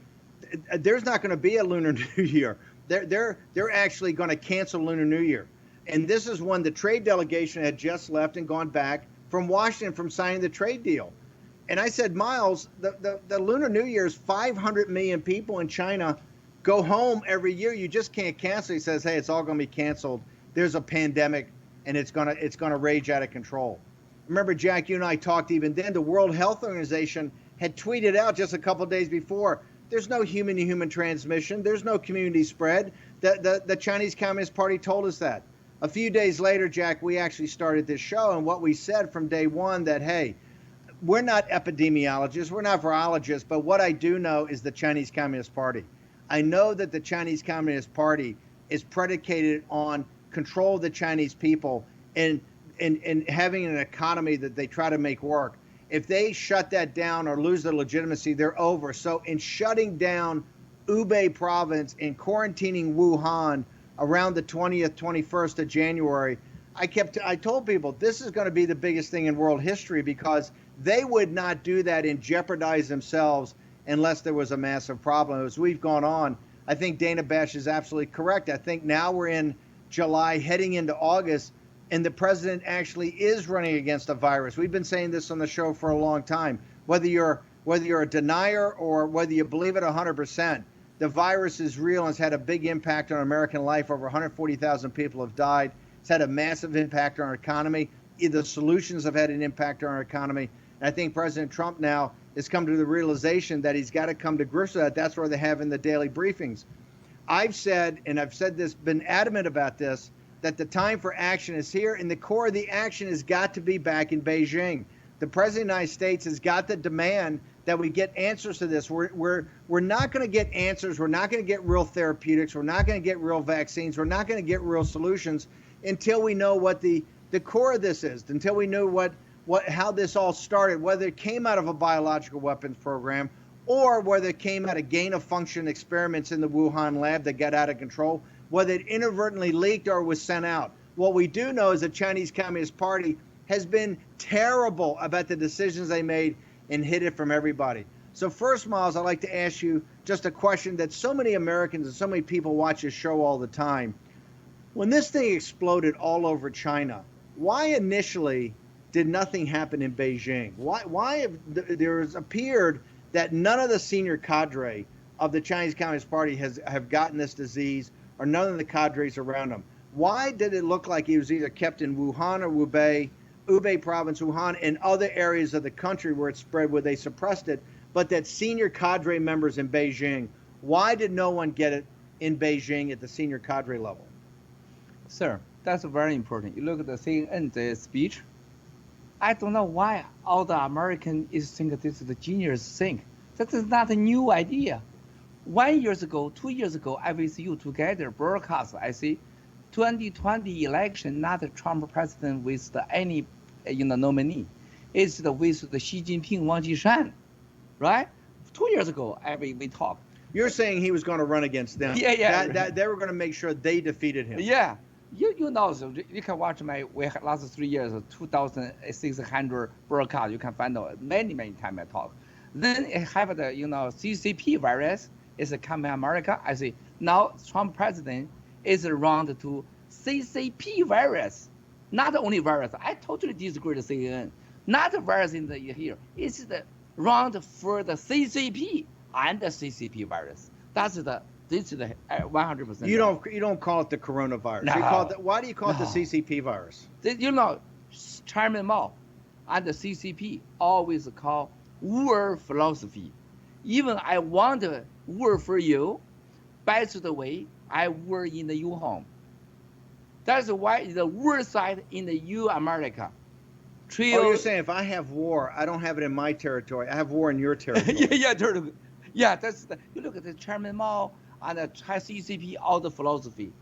there's not going to be a Lunar New Year. They're actually going to cancel Lunar New Year. And this is when the trade delegation had just left and gone back from Washington from signing the trade deal. And I said, Miles, the Lunar New Year is 500 million people in China go home every year. You just can't cancel. He says, hey, it's all going to be canceled. There's a pandemic, and it's going to rage out of control. Remember, Jack, you and I talked even then. The World Health Organization had tweeted out just a couple of days before, there's no human-to-human transmission. There's no community spread. The Chinese Communist Party told us that. A few days later, Jack, we actually started this show, and what we said from day one that, hey, we're not epidemiologists, we're not virologists, but what I do know is the Chinese Communist Party. I know that the Chinese Communist Party is predicated on control of the Chinese people and having an economy that they try to make work. If they shut that down or lose their legitimacy, they're over. So in shutting down Hubei province and quarantining Wuhan around the 20th, 21st of January, I told people this is going to be the biggest thing in world history, because they would not do that and jeopardize themselves unless there was a massive problem. As we've gone on, I think Dana Bash is absolutely correct. I think now we're in July, heading into August, and the president actually is running against a virus. We've been saying this on the show for a long time. Whether you're a denier or whether you believe it 100%, the virus is real and it's had a big impact on American life. Over 140,000 people have died. It's had a massive impact on our economy. The solutions have had an impact on our economy. And I think President Trump now has come to the realization that he's got to come to grips with that. That's where they have in the daily briefings. I've said, and I've said this, been adamant about this, that the time for action is here, and the core of the action has got to be back in Beijing. The President of the United States has got to demand that we get answers to this. We're not going to get answers. We're not going to get real therapeutics. We're not going to get real vaccines. We're not going to get real solutions until we know what the core of this is, until we know how this all started, whether it came out of a biological weapons program or whether it came out of gain-of-function experiments in the Wuhan lab that got out of control, whether it inadvertently leaked or was sent out. What we do know is the Chinese Communist Party has been terrible about the decisions they made and hid it from everybody. So first, Miles, I'd like to ask you just a question that so many Americans and so many people watch this show all the time. When this thing exploded all over China, why initially did nothing happen in Beijing? Why there has appeared that none of the senior cadre of the Chinese Communist Party have gotten this disease, or none of the cadres around them? Why did it look like he was either kept in Wuhan or Hubei province, Wuhan, and other areas of the country where it spread, where they suppressed it, but that senior cadre members in Beijing, why did no one get it in Beijing at the senior cadre level? Sir, that's very important. You look at the CNN speech. I don't know why all the Americans think this is the genius thing. That is not a new idea. 1 year ago, 2 years ago, I with you together broadcast. I say, 2020 election, not the Trump president with any nominee. It's with the Xi Jinping, Wang Jishan, right? 2 years ago, we talked. You're saying he was going to run against them. Yeah. That they were going to make sure they defeated him. Yeah. You know, so you can watch my last 3 years, 2,600 broadcast. You can find out many times I talk. Then it have the CCP virus is coming America. I say now Trump president is around to CCP virus, not only virus. I totally disagree with CNN. Not the virus in the here. It's the round for the CCP and the CCP virus. This is the 100%. You don't call it the coronavirus. No. You call it why do you call it the CCP virus? Chairman Mao and the CCP always call war philosophy. Even I want to war for you, by the way, I war in the you home. That's why the war side in the you America. You're saying if I have war, I don't have it in my territory. I have war in your territory. Yeah. That's you look at the Chairman Mao and the CCP, all the philosophy.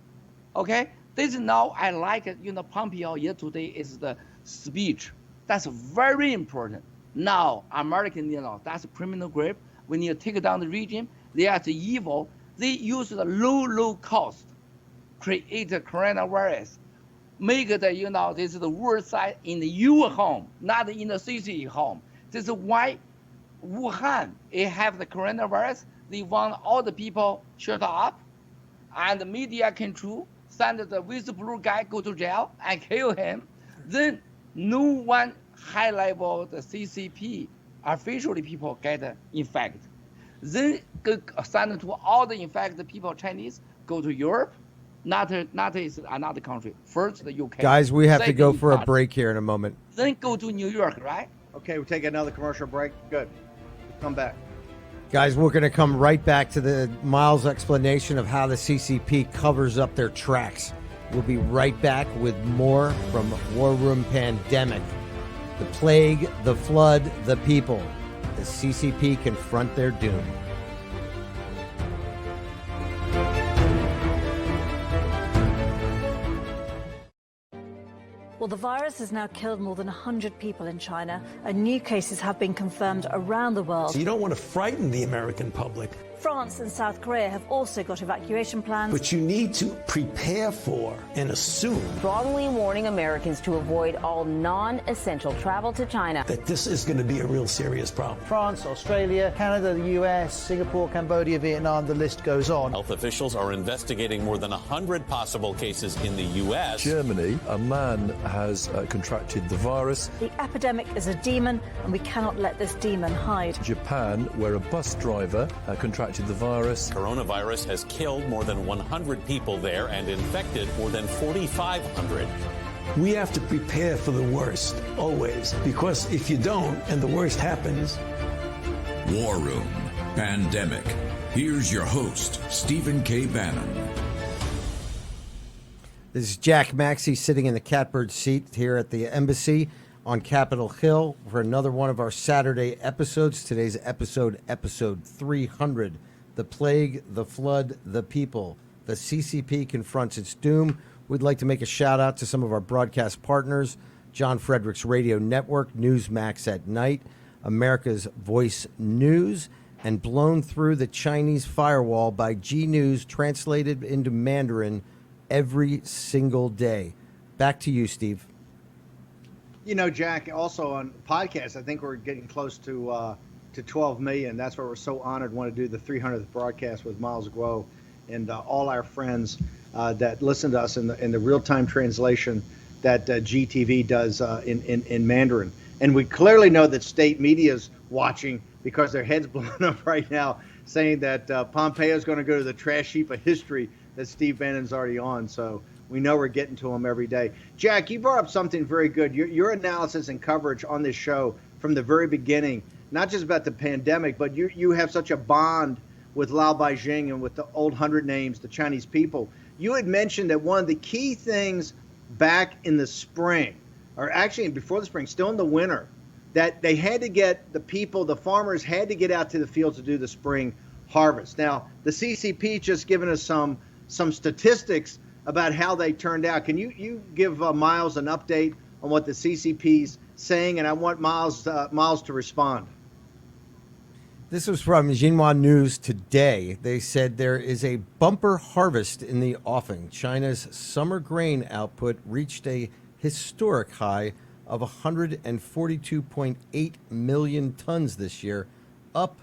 Okay, this is now I like it. Pompeo yesterday is the speech. That's very important. Now American, that's a criminal grip. When you take down the regime, they are the evil. They use the low cost, create a coronavirus, make the this is the worst side in your home, not in the CC home. This is why Wuhan it have the coronavirus. They want all the people shut up, and the media control. Send the whistleblower guy go to jail and kill him. Then no one high level the CCP officially people get infected. Then send to all the infected people Chinese go to Europe, not is another country. First the UK. Guys, we have to go for a break here in a moment. Then go to New York, right? Okay, we'll take another commercial break. Good. We'll come back. Guys, we're going to come right back to the Miles explanation of how the CCP covers up their tracks. We'll be right back with more from War Room Pandemic. The plague, the flood, the people. The CCP confront their doom. Well, the virus has now killed more than 100 people in China, and new cases have been confirmed around the world. So you don't want to frighten the American public. France and South Korea have also got evacuation plans. But you need to prepare for and assume strongly warning Americans to avoid all non-essential travel to China. That this is going to be a real serious problem. France, Australia, Canada, the US, Singapore, Cambodia, Vietnam, the list goes on. Health officials are investigating more than 100 possible cases in the US. Germany, a man has contracted the virus. The epidemic is a demon, and we cannot let this demon hide. Japan, where a bus driver contracted the virus. Coronavirus has killed more than 100 people there and infected more than 4,500. We have to prepare for the worst, always, because if you don't and the worst happens, War Room, Pandemic. Here's your host, Stephen K. Bannon. This is Jack Maxey sitting in the catbird seat here at the embassy on Capitol Hill for another one of our Saturday episodes. Today's episode 300. The Plague, the Flood, the People. The CCP confronts its doom. We'd like to make a shout out to some of our broadcast partners: John Fredericks Radio Network, Newsmax at Night, America's Voice News, and Blown Through the Chinese Firewall by G News, translated into Mandarin every single day. Back to you, Steve. You know, Jack, also on podcasts, I think we're getting close to 12 million. That's why we're so honored, want to do the 300th broadcast with Miles Guo and all our friends that listen to us in the real-time translation that GTV does in Mandarin. And we clearly know that state media is watching because their heads blown up right now, saying that Pompeo is going to go to the trash heap of history that Steve Bannon's already on. So we know we're getting to him every day. Jack, you brought up something very good. Your analysis and coverage on this show from the very beginning, not just about the pandemic, but you have such a bond with Lao Beijing and with the old 100 names, the Chinese people. You had mentioned that one of the key things back in the spring, or actually before the spring, still in the winter, that they had to get the people, the farmers had to get out to the fields to do the spring harvest. Now, the CCP just given us some statistics about how they turned out. Can you give Miles an update on what the CCP's saying? And I want Miles to respond. This was from Xinhua News today. They said there is a bumper harvest in the offing. China's summer grain output reached a historic high of 142.8 million tons this year, up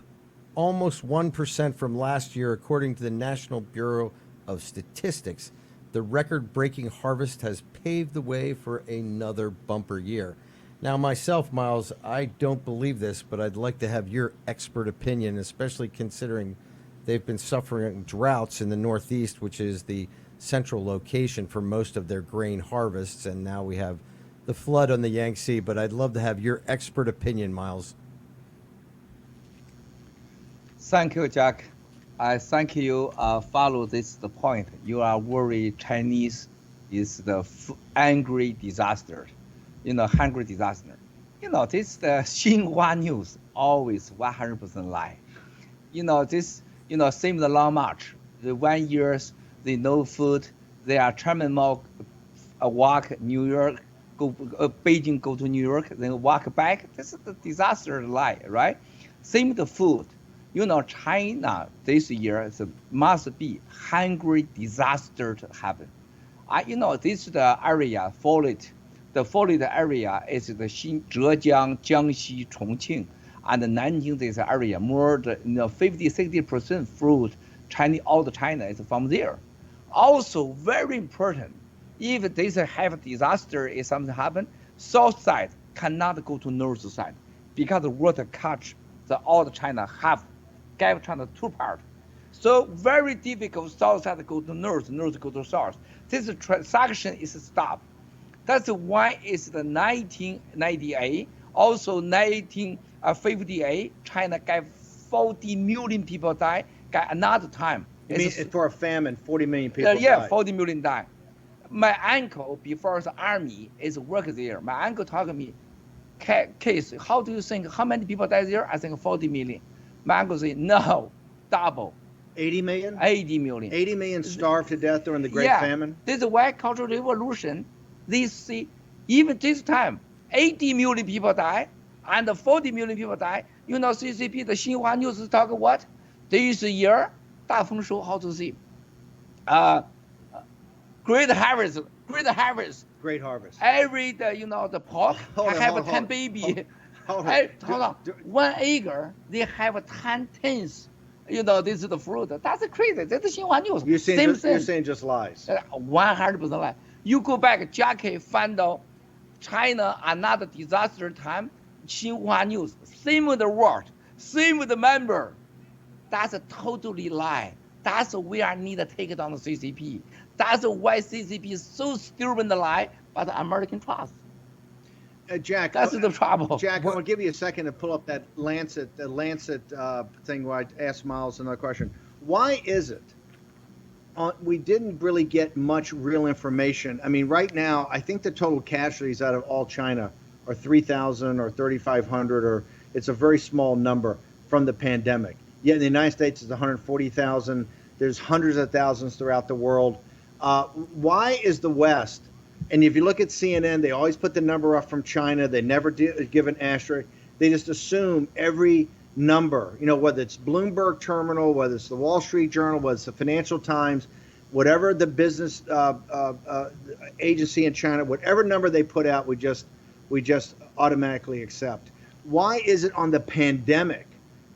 almost 1% from last year, according to the National Bureau of Statistics. The record-breaking harvest has paved the way for another bumper year. Now, myself, Miles, I don't believe this, but I'd like to have your expert opinion, especially considering they've been suffering droughts in the Northeast, which is the central location for most of their grain harvests, and now we have the flood on the Yangtze. But I'd love to have your expert opinion, Miles. Thank you, Jack. I thank you. Follow the point. You are worried Chinese is the angry disaster. Hungry disaster. This the Xinhua News always 100% lie. Same the Long March. The 1 year, they no food. They are traveling more, walk New York, go Beijing, go to New York, then walk back. This is the disaster lie, right? Same the food. China this year must be hungry disaster to happen. This is the area followed. The followed area is the Zhejiang, Jiangxi, Chongqing, and Nanjing. This area more than 50-60% fruit. All the China is from there. Also very important. If they have a disaster, if something happen, south side cannot go to north side because the water catch all the China have gave China two parts. So very difficult. South side go to north, north go to south. This transaction is stopped. That's why it's the 1998, also 1958, China gave 40 million people die. Got another time. You mean for a famine, 40 million people died? 40 million died. My uncle, before the army, is work there. My uncle told me, case, how do you think, how many people died there? I think 40 million. My uncle said, no, double. 80 million? 80 million. 80 million starved to death during the Great Famine? This is why Cultural Revolution, they see, even this time, 80 million people die, and 40 million people die. CCP, the Xinhua News talk what? This year, 大丰收, how to say? Great harvest. Great harvest. Every, the pork, have 10 baby. Hold on. 1 acre, they have 10 tons. This is the fruit. That's crazy. That's Xinhua News. You're saying just lies. 100% lie. You go back, Jackie found out China another disaster time, Xinhua News. Same with the word, same with the member. That's a totally lie. That's where I need to take it on the CCP. That's why CCP is so stubborn the lie, but the American trust. Jack, that's the trouble. Jack, I'm going to give you a second to pull up that Lancet thing where I asked Miles another question. Why is it we didn't really get much real information? I mean, right now, I think the total casualties out of all China are 3,000 or 3,500, or it's a very small number from the pandemic. Yet in the United States, it's 140,000. There's hundreds of thousands throughout the world. Why is the West, and if you look at CNN, they always put the number up from China. They never give an asterisk. They just assume every number, whether it's Bloomberg Terminal, whether it's the Wall Street Journal, whether it's the Financial Times, whatever the business agency in China, whatever number they put out, we just automatically accept. Why is it on the pandemic,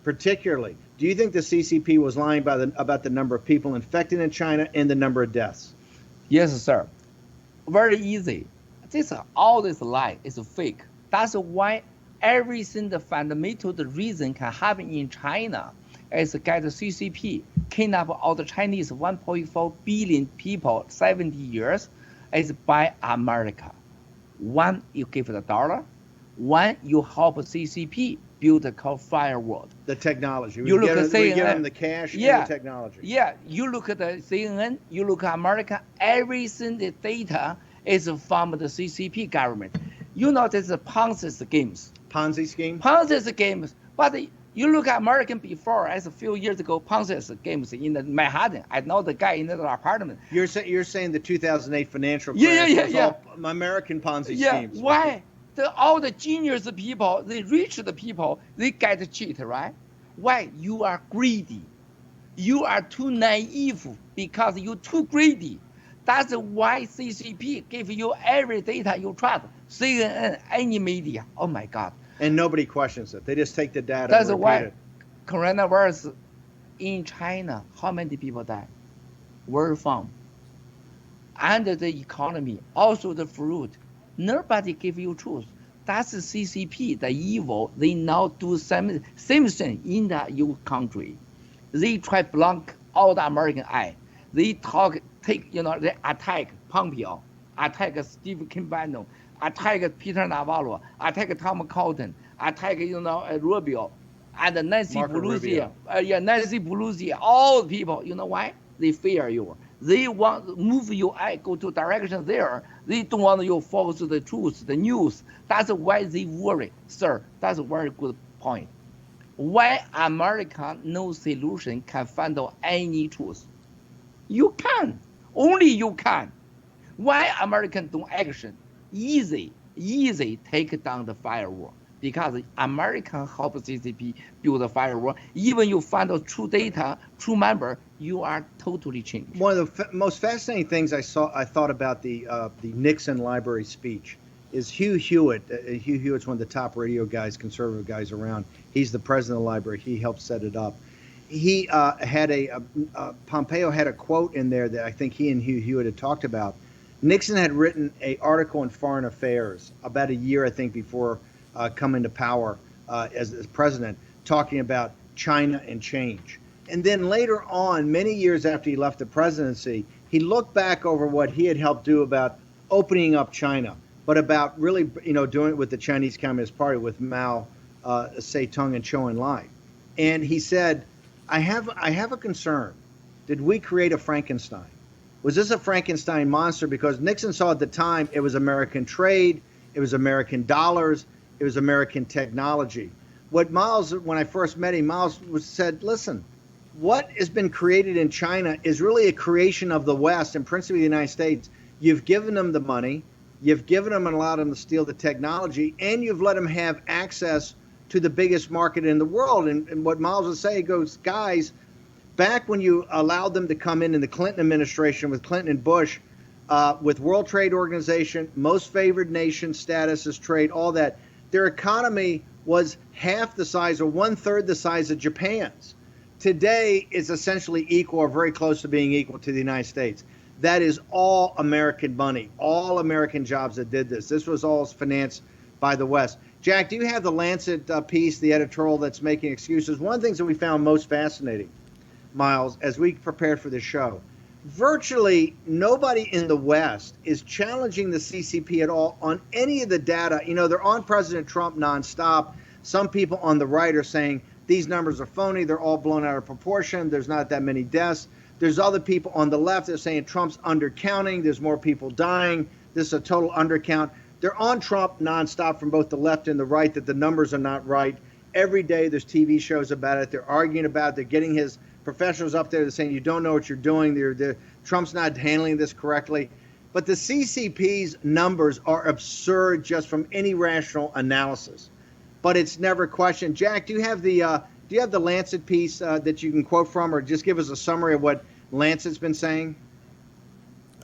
particularly? Do you think the CCP was lying about the number of people infected in China and the number of deaths? Yes, sir. Very easy. All this lie is fake. That's why everything, the fundamental reason can happen in China is get the CCP kidnap all the Chinese 1.4 billion people 70 years is by America. One, you give the dollar. One, you help CCP build a firewall. The technology. You look at CNN. We give them the cash and the technology. Yeah, you look at the CNN, you look at America, everything, the data is from the CCP government. This is Ponzi schemes. Ponzi scheme? Ponzi schemes. But you look at American before, as a few years ago, Ponzi schemes in the Manhattan. I know the guy in the apartment. You're saying the 2008 financial crash was all American Ponzi schemes. Why? All the genius people, the rich people, they get cheat, right? Why? You are greedy. You are too naive because you're too greedy. That's why CCP give you every data you trust. CNN, any media. Oh my God. And nobody questions it. They just take the data. That's and why it. Coronavirus in China, how many people die? Where from? And the economy, also the fruit. Nobody give you truth. That's the CCP, the evil. They now do same thing in the EU country. They try blank all the American eye. They they attack Pompeo, attack Steve Bannon, attack Peter Navarro, attack Tom Cotton, attack Rubio, and Nancy Pelosi. Nancy Pelosi, all the people. You know why? They fear you. They want to move your eye, go to direction there. They don't want you focus the truth, the news. That's why they worry. Sir, that's a very good point. Why America no solution can find out any truth? You can. Only you can. Why American don't action? Easy take down the firewall. Because American help CCP build a firewall. Even you find out true data, true member, you are totally changed. One of the most fascinating things I thought about the Nixon library speech is Hugh Hewitt. Hugh Hewitt's one of the top radio guys, conservative guys around. He's the president of the library. He helped set it up. He had Pompeo had a quote in there that I think he and Hugh Hewitt had talked about. Nixon had written an article in Foreign Affairs about a year, I think, before coming to power as president, talking about China and change. And then later on, many years after he left the presidency, he looked back over what he had helped do about opening up China, but about really, doing it with the Chinese Communist Party, with Mao Zedong and Zhou Enlai. And he said, I have a concern. Did we create a Frankenstein? Was this a Frankenstein monster? Because Nixon saw at the time it was American trade, it was American dollars, it was American technology. What Miles, when I first met him, Miles said, listen, what has been created in China is really a creation of the West and principally the United States. You've given them the money, you've given them and allowed them to steal the technology, and you've let them have access to the biggest market in the world. And what Miles would say, he goes, guys, back when you allowed them to come in the Clinton administration with Clinton and Bush, with World Trade Organization, most favored nation status as trade, all that, their economy was half the size or 1/3 the size of Japan's. Today, it's essentially equal or very close to being equal to the United States. That is all American money, all American jobs that did this. This was all financed by the West. Jack, do you have the Lancet piece, the editorial that's making excuses? One of the things that we found most fascinating, Miles, as we prepared for this show, virtually nobody in the West is challenging the CCP at all on any of the data. You know, they're on President Trump nonstop. Some people on the right are saying these numbers are phony. They're all blown out of proportion. There's not that many deaths. There's other people on the left that are saying Trump's undercounting. There's more people dying. This is a total undercount. They're on Trump nonstop from both the left and the right that the numbers are not right. Every day there's TV shows about it. They're arguing about it. They're getting his professionals up there. They're saying you don't know what you're doing. Trump's not handling this correctly. But the CCP's numbers are absurd just from any rational analysis. But it's never questioned. Jack, do you have the Lancet piece that you can quote from, or just give us a summary of what Lancet's been saying?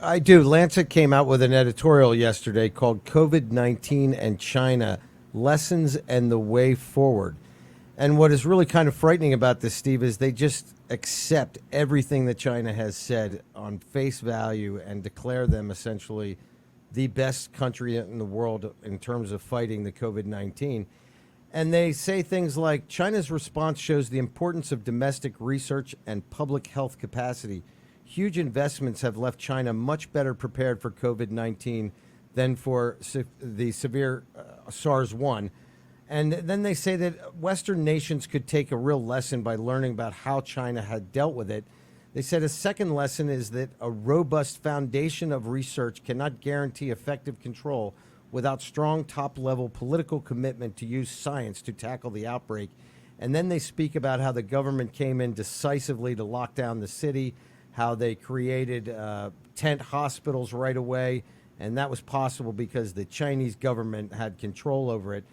I do. Lancet came out with an editorial yesterday called COVID-19 and China, Lessons and the Way Forward. And what is really kind of frightening about this, Steve, is they just accept everything that China has said on face value and declare them essentially the best country in the world in terms of fighting the COVID-19. And they say things like China's response shows the importance of domestic research and public health capacity. Huge investments have left China much better prepared for COVID-19 than for the severe SARS-1. And then they say that Western nations could take a real lesson by learning about how China had dealt with it. They said a second lesson is that a robust foundation of research cannot guarantee effective control without strong top-level political commitment to use science to tackle the outbreak. And then they speak about how the government came in decisively to lock down the city, how they created tent hospitals right away, and that was possible because the Chinese government had control over it.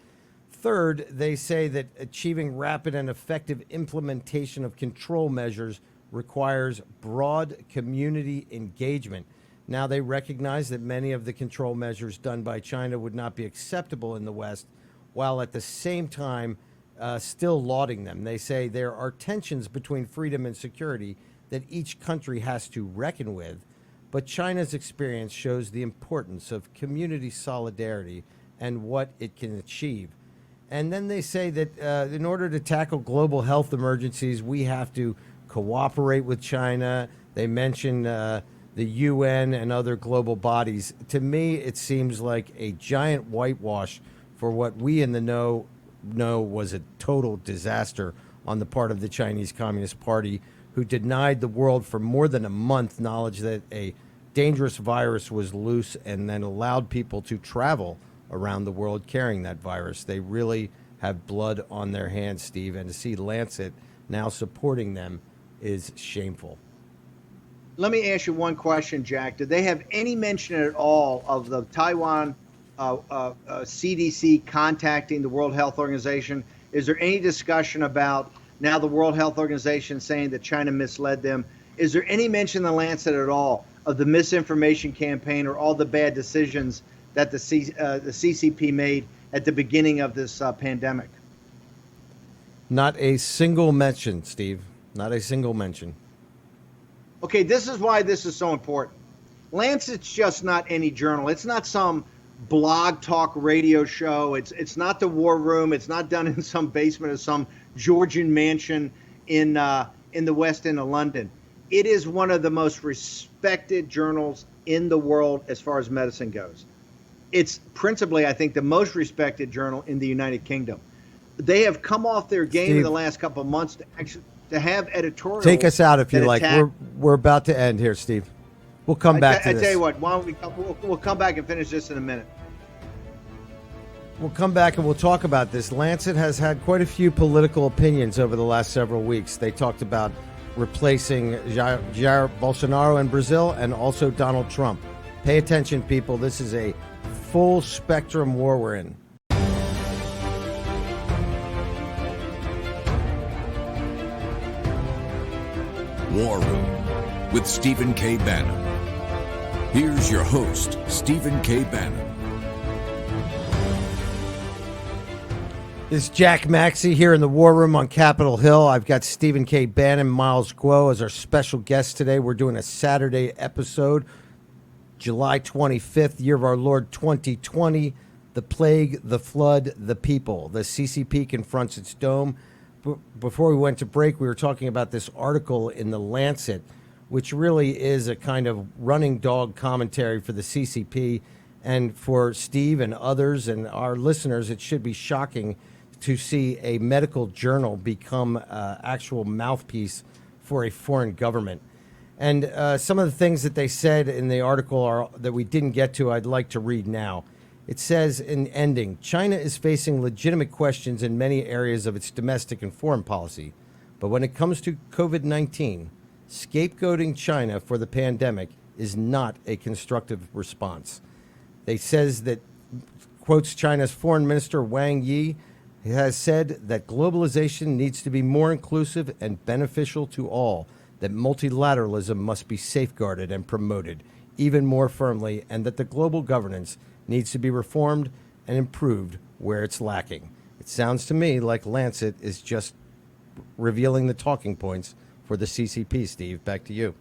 Third, they say that achieving rapid and effective implementation of control measures requires broad community engagement. Now, they recognize that many of the control measures done by China would not be acceptable in the West, while at the same time still lauding them. They say there are tensions between freedom and security that each country has to reckon with, but China's experience shows the importance of community solidarity and what it can achieve. And then they say that in order to tackle global health emergencies, we have to cooperate with China. They mention the UN and other global bodies. To me, it seems like a giant whitewash for what we in the know was a total disaster on the part of the Chinese Communist Party, who denied the world for more than a month knowledge that a dangerous virus was loose and then allowed people to travel around the world carrying that virus. They really have blood on their hands, Steve, and to see Lancet now supporting them is shameful. Let me ask you one question, Jack. Did they have any mention at all of the Taiwan CDC contacting the World Health Organization? Is there any discussion about now the World Health Organization saying that China misled them? Is there any mention in the Lancet at all of the misinformation campaign or all the bad decisions that the CCP made at the beginning of this pandemic? Not a single mention, Steve. Not a single mention. Okay, this is why this is so important. Lancet's just not any journal. It's not some blog talk radio show. It's not the War Room. It's not done in some basement of some Georgian mansion in the West End of London. It is one of the most respected journals in the world as far as medicine goes. It's principally, I think, the most respected journal in the United Kingdom. They have come off their game, Steve, in the last couple of months to have editorials. Take us out if you like. We're about to end here, Steve. We'll come back to this. I tell you what, why don't we'll come back and finish this in a minute. We'll come back and we'll talk about this. Lancet has had quite a few political opinions over the last several weeks. They talked about replacing Jair Bolsonaro in Brazil and also Donald Trump. Pay attention, people. This is a full spectrum war we're in. War Room with Stephen K. Bannon. Here's your host, Stephen K. Bannon. This is Jack Maxey here in the War Room on Capitol Hill. I've got Stephen K. Bannon, Miles Guo as our special guests today. We're doing a Saturday episode, July 25th, year of our Lord 2020. The plague, the flood, the people. The CCP confronts its dome. Before we went to break, we were talking about this article in The Lancet which really is a kind of running dog commentary for the CCP. And for Steve and others and our listeners, it should be shocking to see a medical journal become actual mouthpiece for a foreign government. And some of the things that they said in the article that we didn't get to, I'd like to read now. It says in ending, China is facing legitimate questions in many areas of its domestic and foreign policy. But when it comes to COVID-19, scapegoating China for the pandemic is not a constructive response. They says that, quotes China's foreign minister Wang Yi, has said that globalization needs to be more inclusive and beneficial to all, that multilateralism must be safeguarded and promoted even more firmly, and that the global governance needs to be reformed and improved where it's lacking. It sounds to me like Lancet is just revealing the talking points for the CCP. Steve, back to you.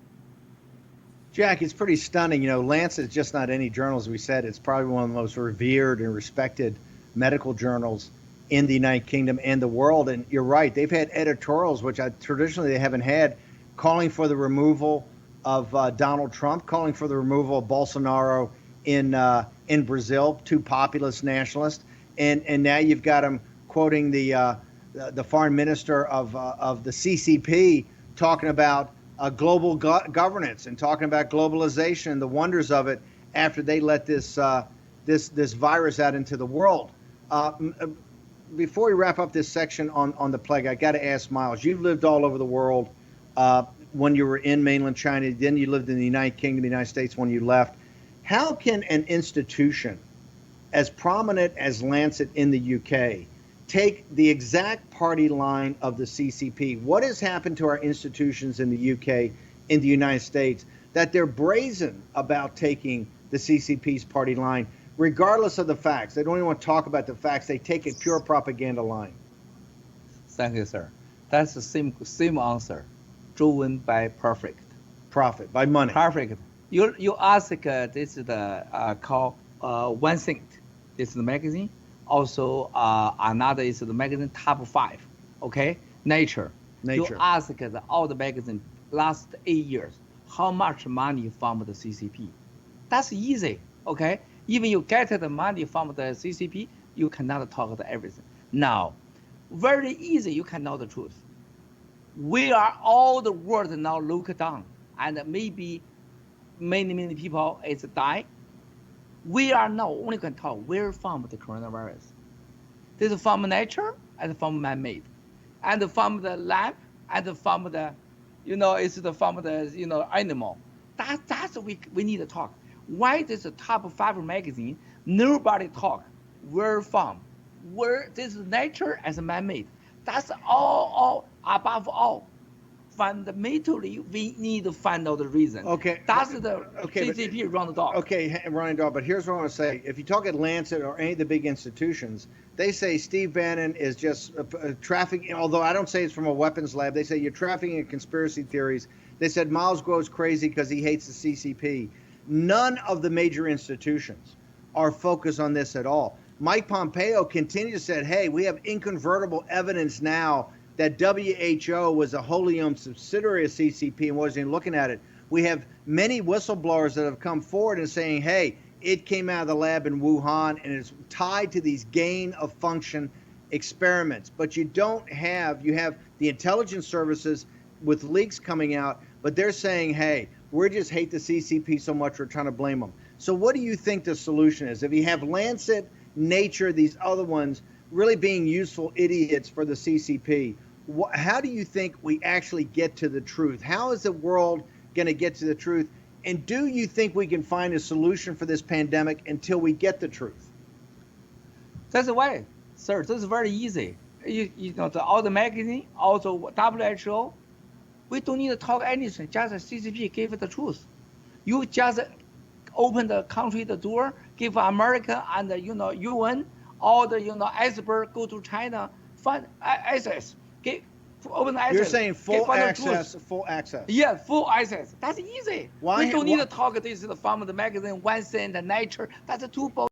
Jack, it's pretty stunning. You know, Lancet is just not any journal, as we said. It's probably one of the most revered and respected medical journals in the United Kingdom and the world. And you're right, they've had editorials, which traditionally they haven't had, calling for the removal of Donald Trump, calling for the removal of Bolsonaro in Brazil, two populist nationalists. And now you've got them quoting the foreign minister of the CCP talking about global governance and talking about globalization and the wonders of it after they let this virus out into the world. Before we wrap up this section on the plague, I got to ask Miles, you've lived all over the world when you were in mainland China, then you lived in the United Kingdom, the United States when you left. How can an institution as prominent as Lancet in the UK take the exact party line of the CCP? What has happened to our institutions in the UK, in the United States, that they're brazen about taking the CCP's party line, regardless of the facts? They don't even want to talk about the facts. They take a pure propaganda line. Thank you, sir. That's the same answer. Driven by profit, by money. Perfect. You ask this is the called One Thing. This is the magazine. Also, another is the magazine Top 5. Okay, Nature. You ask all the magazine last 8 years how much money from the CCP. That's easy. Okay, even you get the money from the CCP, you cannot talk about everything. Now, very easy. You can know the truth. We are all the world now locked down, and maybe many people is die. We are now only can talk where from the coronavirus. This is from nature and from man-made, and from the lab and from the, it's the from the animal. That's we need to talk. Why this Top 5 magazine? Nobody talk where from, where this is nature as man-made. That's all above all. Fundamentally, we need to find out the reason. Okay. That's the CCP run the dog. Okay, running dog. But here's what I want to say. If you talk at Lancet or any of the big institutions, they say Steve Bannon is just trafficking, although I don't say it's from a weapons lab. They say you're trafficking in conspiracy theories. They said Miles Guo is crazy because he hates the CCP. None of the major institutions are focused on this at all. Mike Pompeo continued to say, hey, we have incontrovertible evidence now that WHO was a wholly owned subsidiary of CCP and wasn't even looking at it. We have many whistleblowers that have come forward and saying, hey, it came out of the lab in Wuhan and it's tied to these gain of function experiments. But you have the intelligence services with leaks coming out, but they're saying, hey, we just hate the CCP so much we're trying to blame them. So what do you think the solution is? If you have Lancet, Nature, these other ones really being useful idiots for the CCP, how do you think we actually get to the truth? How is the world going to get to the truth? And do you think we can find a solution for this pandemic until we get the truth? That's the way, sir. This is very easy. All the magazine, also WHO, we don't need to talk anything. Just CCP give it the truth. You just open the country the door, give America and UN all the iceberg go to China, find access. Open the access. You're saying full access, full access. Yeah, full access. That's easy. We don't need to talk this from the magazine, One Thing, the Nature. That's a two bullshit.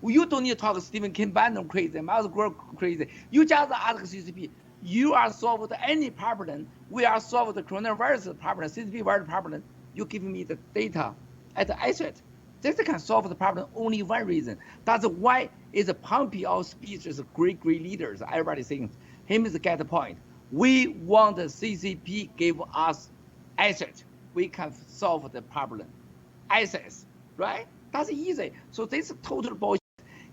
You don't need to talk Stephen K. Bannon crazy, Miles Guo crazy. You just ask CCP. you are solved any problem. We are solved the coronavirus problem, CCP virus problem. You give me the data as an asset. This can solve the problem only one reason. That's why is Pompeo speech is a great leaders. Everybody saying him is get the point. We want the CCP give us asset. We can solve the problem. Assets, right? That's easy. So this is total bullshit.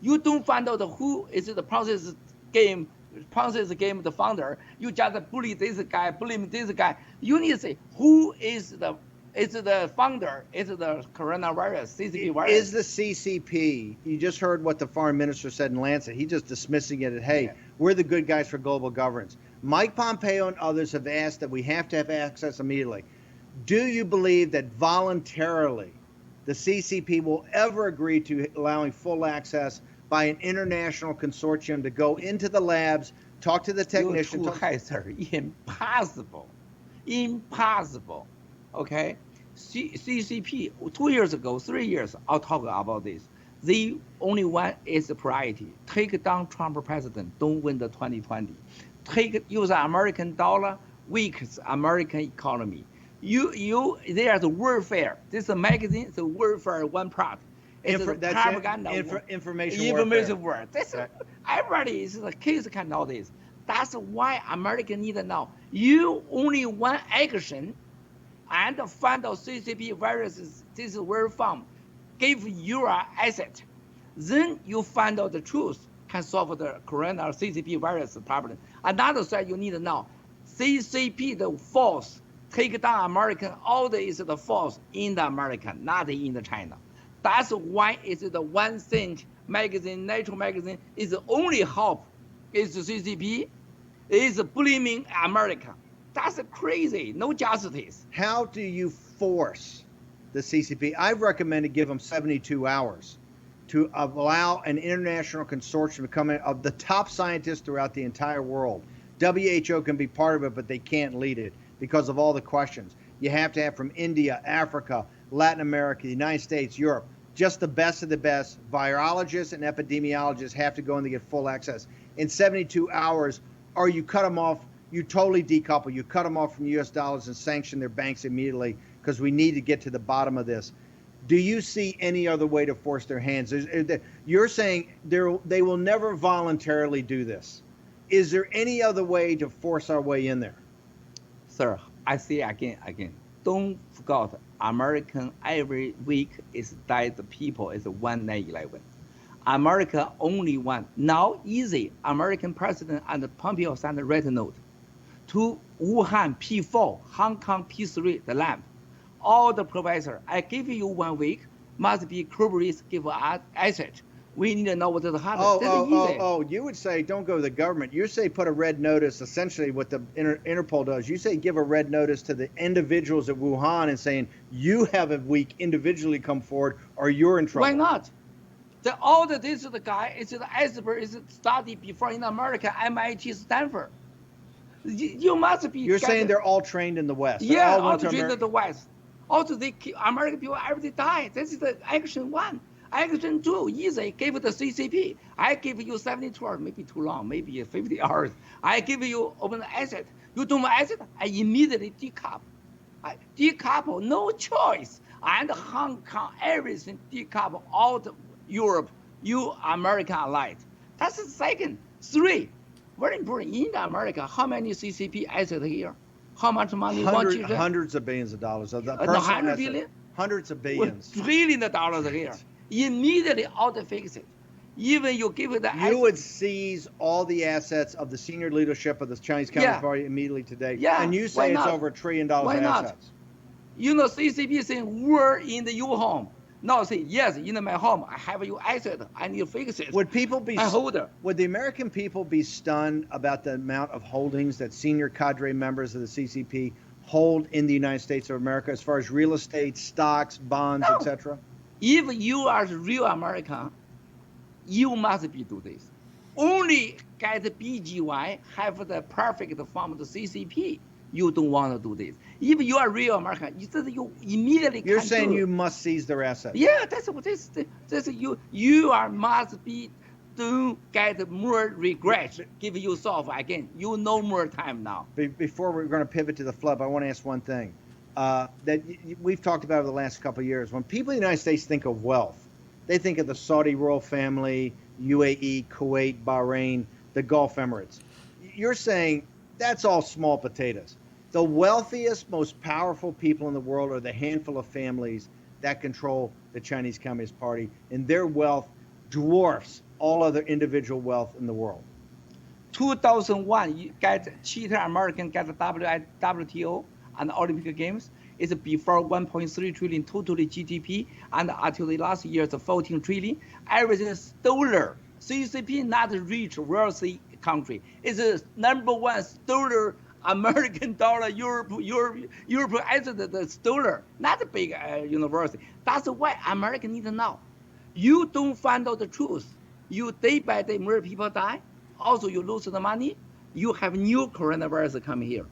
You don't find out who is the Ponzi game the founder. You just bully this guy, blame this guy. You need to say who is the founder, is the coronavirus, CCP virus. Is the CCP, you just heard what the foreign minister said in Lancet. He's just dismissing it as, hey, we're the good guys for global governance. Mike Pompeo and others have asked that we have to have access immediately. Do you believe that voluntarily the CCP will ever agree to allowing full access by an international consortium to go into the labs, talk to the technicians? Impossible. Impossible. Okay? CCP, 2 years ago, 3 years, I'll talk about this. The only one is the priority. Take down Trump president, don't win the 2020. Use the American dollar, weakens American economy. There's warfare. This is a magazine, it's a warfare one part. It's propaganda. Information warfare. Everybody is the case can know this. That's why America need to know. You only one action and find out CCP viruses, this is where from. Give your asset. Then you find out the truth, can solve the corona or CCP virus problem. Another side you need to know. CCP, the force, take down American, all is the force in the American, not in the China. That's why it's the 1 cent magazine, Nature magazine, is the only hope is the CCP, is blaming America. That's crazy, no justice. How do you force the CCP? I've recommended give them 72 hours to allow an international consortium to come in of the top scientists throughout the entire world. WHO can be part of it, but they can't lead it because of all the questions. You have to have from India, Africa, Latin America, the United States, Europe, just the best of the best. Virologists and epidemiologists have to go in to get full access. In 72 hours, or you cut them off, you totally decouple. You cut them off from U.S. dollars and sanction their banks immediately because we need to get to the bottom of this. Do you see any other way to force their hands? You're saying they will never voluntarily do this. Is there any other way to force our way in there? Sir, I say again. Don't forget, American every week is died the people is 1/11. America only one. Now easy. American president and Pompeo sent a red note to Wuhan P4, Hong Kong P3, the lab. All the professor, I give you 1 week, must be corporates give us asset. We need to know what is happening. You would say don't go to the government. You say put a red notice, essentially what the Interpol does. You say give a red notice to the individuals at Wuhan and saying you have a week individually come forward or you're in trouble. Why not? This is the guy, it's the expert, is studied before in America, MIT, Stanford. You must be. You're saying they're all trained in the West. Yeah, all trained in the West. Also, American people every day die. This is the action 1. Action 2, easy, give the CCP. I give you 72 hours, maybe too long, maybe 50 hours. I give you open asset. You don't want asset, I immediately decouple. Decouple, no choice. And Hong Kong, everything decouple, all the Europe, you American allied. That's the second. 3, very important, in America, how many CCP assets here? How much money? Hundreds of billions of dollars. $100 billion? Hundreds of billions. $1 trillion here. Immediately auto fix it. Even you give it the You would seize all the assets of the senior leadership of the Chinese Communist Party immediately today. Yeah. And you say it's over $1 trillion of assets. You know, CCP saying we're in your home. Now say, yes, in my home, I have your asset. I need to fix it. Would people be holder? Would the American people be stunned about the amount of holdings that senior cadre members of the CCP hold in the United States of America as far as real estate, stocks, bonds, etc.? If you are a real American, you must be do this. Only get BGY have the perfect form of the CCP. You don't want to do this. If you are real American, you immediately. You're saying you must seize their assets. Yeah, that's what this. You are must be don't get more regrets. Give yourself again. You no more time now. Before we're going to pivot to the flood, I want to ask one thing that we've talked about over the last couple of years. When people in the United States think of wealth, they think of the Saudi royal family, UAE, Kuwait, Bahrain, the Gulf Emirates. You're saying that's all small potatoes. The wealthiest, most powerful people in the world are the handful of families that control the Chinese Communist Party, and their wealth dwarfs all other individual wealth in the world. 2001, you get cheater American get the WTO and the Olympic Games. It's before 1.3 trillion total GDP, and until the last year, it's 14 trillion. Everything is stolen. CCP not rich, wealthy country. It's the #1 stolen American dollar. Europe as the stolen, not a big university. That's why America need to know. You don't find out the truth. You day by day more people die. Also, you lose the money. You have new coronavirus coming here.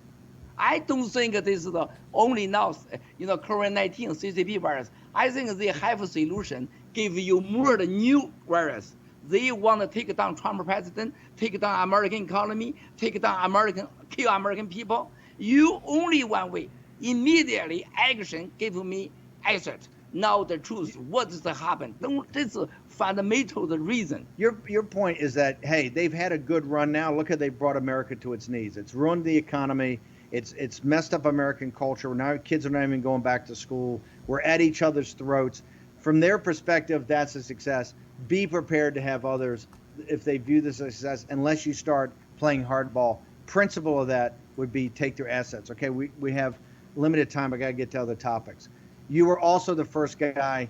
I don't think this is the only now, COVID-19 CCP virus. I think they have a solution. Give you more the new virus. They want to take down Trump president, take down American economy, take down kill American people. You only one way. Immediately action give me asset. Now the truth, what is happened? This is fundamental the reason. Your point is that, hey, they've had a good run now. Look how they brought America to its knees. It's ruined the economy. It's messed up American culture. Now kids are not even going back to school. We're at each other's throats. From their perspective, that's a success. Be prepared to have others, if they view this as a success, unless you start playing hardball. Principle of that would be take their assets. Okay, we have limited time. I got to get to other topics. You were also the first guy,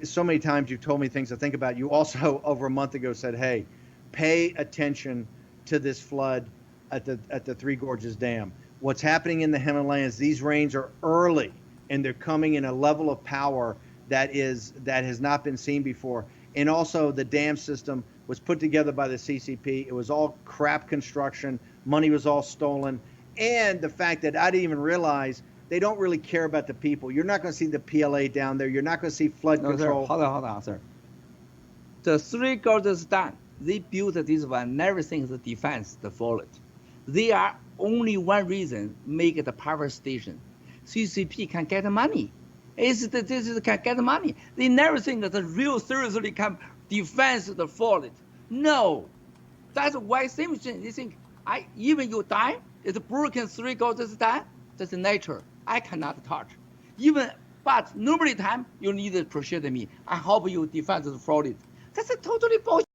so many times you've told me things to think about. You also, over a month ago, said, hey, pay attention to this flood at the Three Gorges Dam. What's happening in the Himalayas, these rains are early, and they're coming in a level of power that has not been seen before. And also, the dam system was put together by the CCP. It was all crap construction. Money was all stolen. And the fact that I didn't even realize they don't really care about the people. You're not going to see the PLA down there. You're not going to see flood control. Sir, hold on, sir. The Three Gorges Dam, they built this one, never think the defense, the fallen. They are only one reason make it a power station. CCP can get money. This can get money. They never think that the real seriously can defense the fallen. No. That's why same thing. They think, even you die, it's broken Three Gorges Dam, that's nature. I cannot touch. But normally time, you need to appreciate me. I hope you defend the fallen. That's a totally bullshit.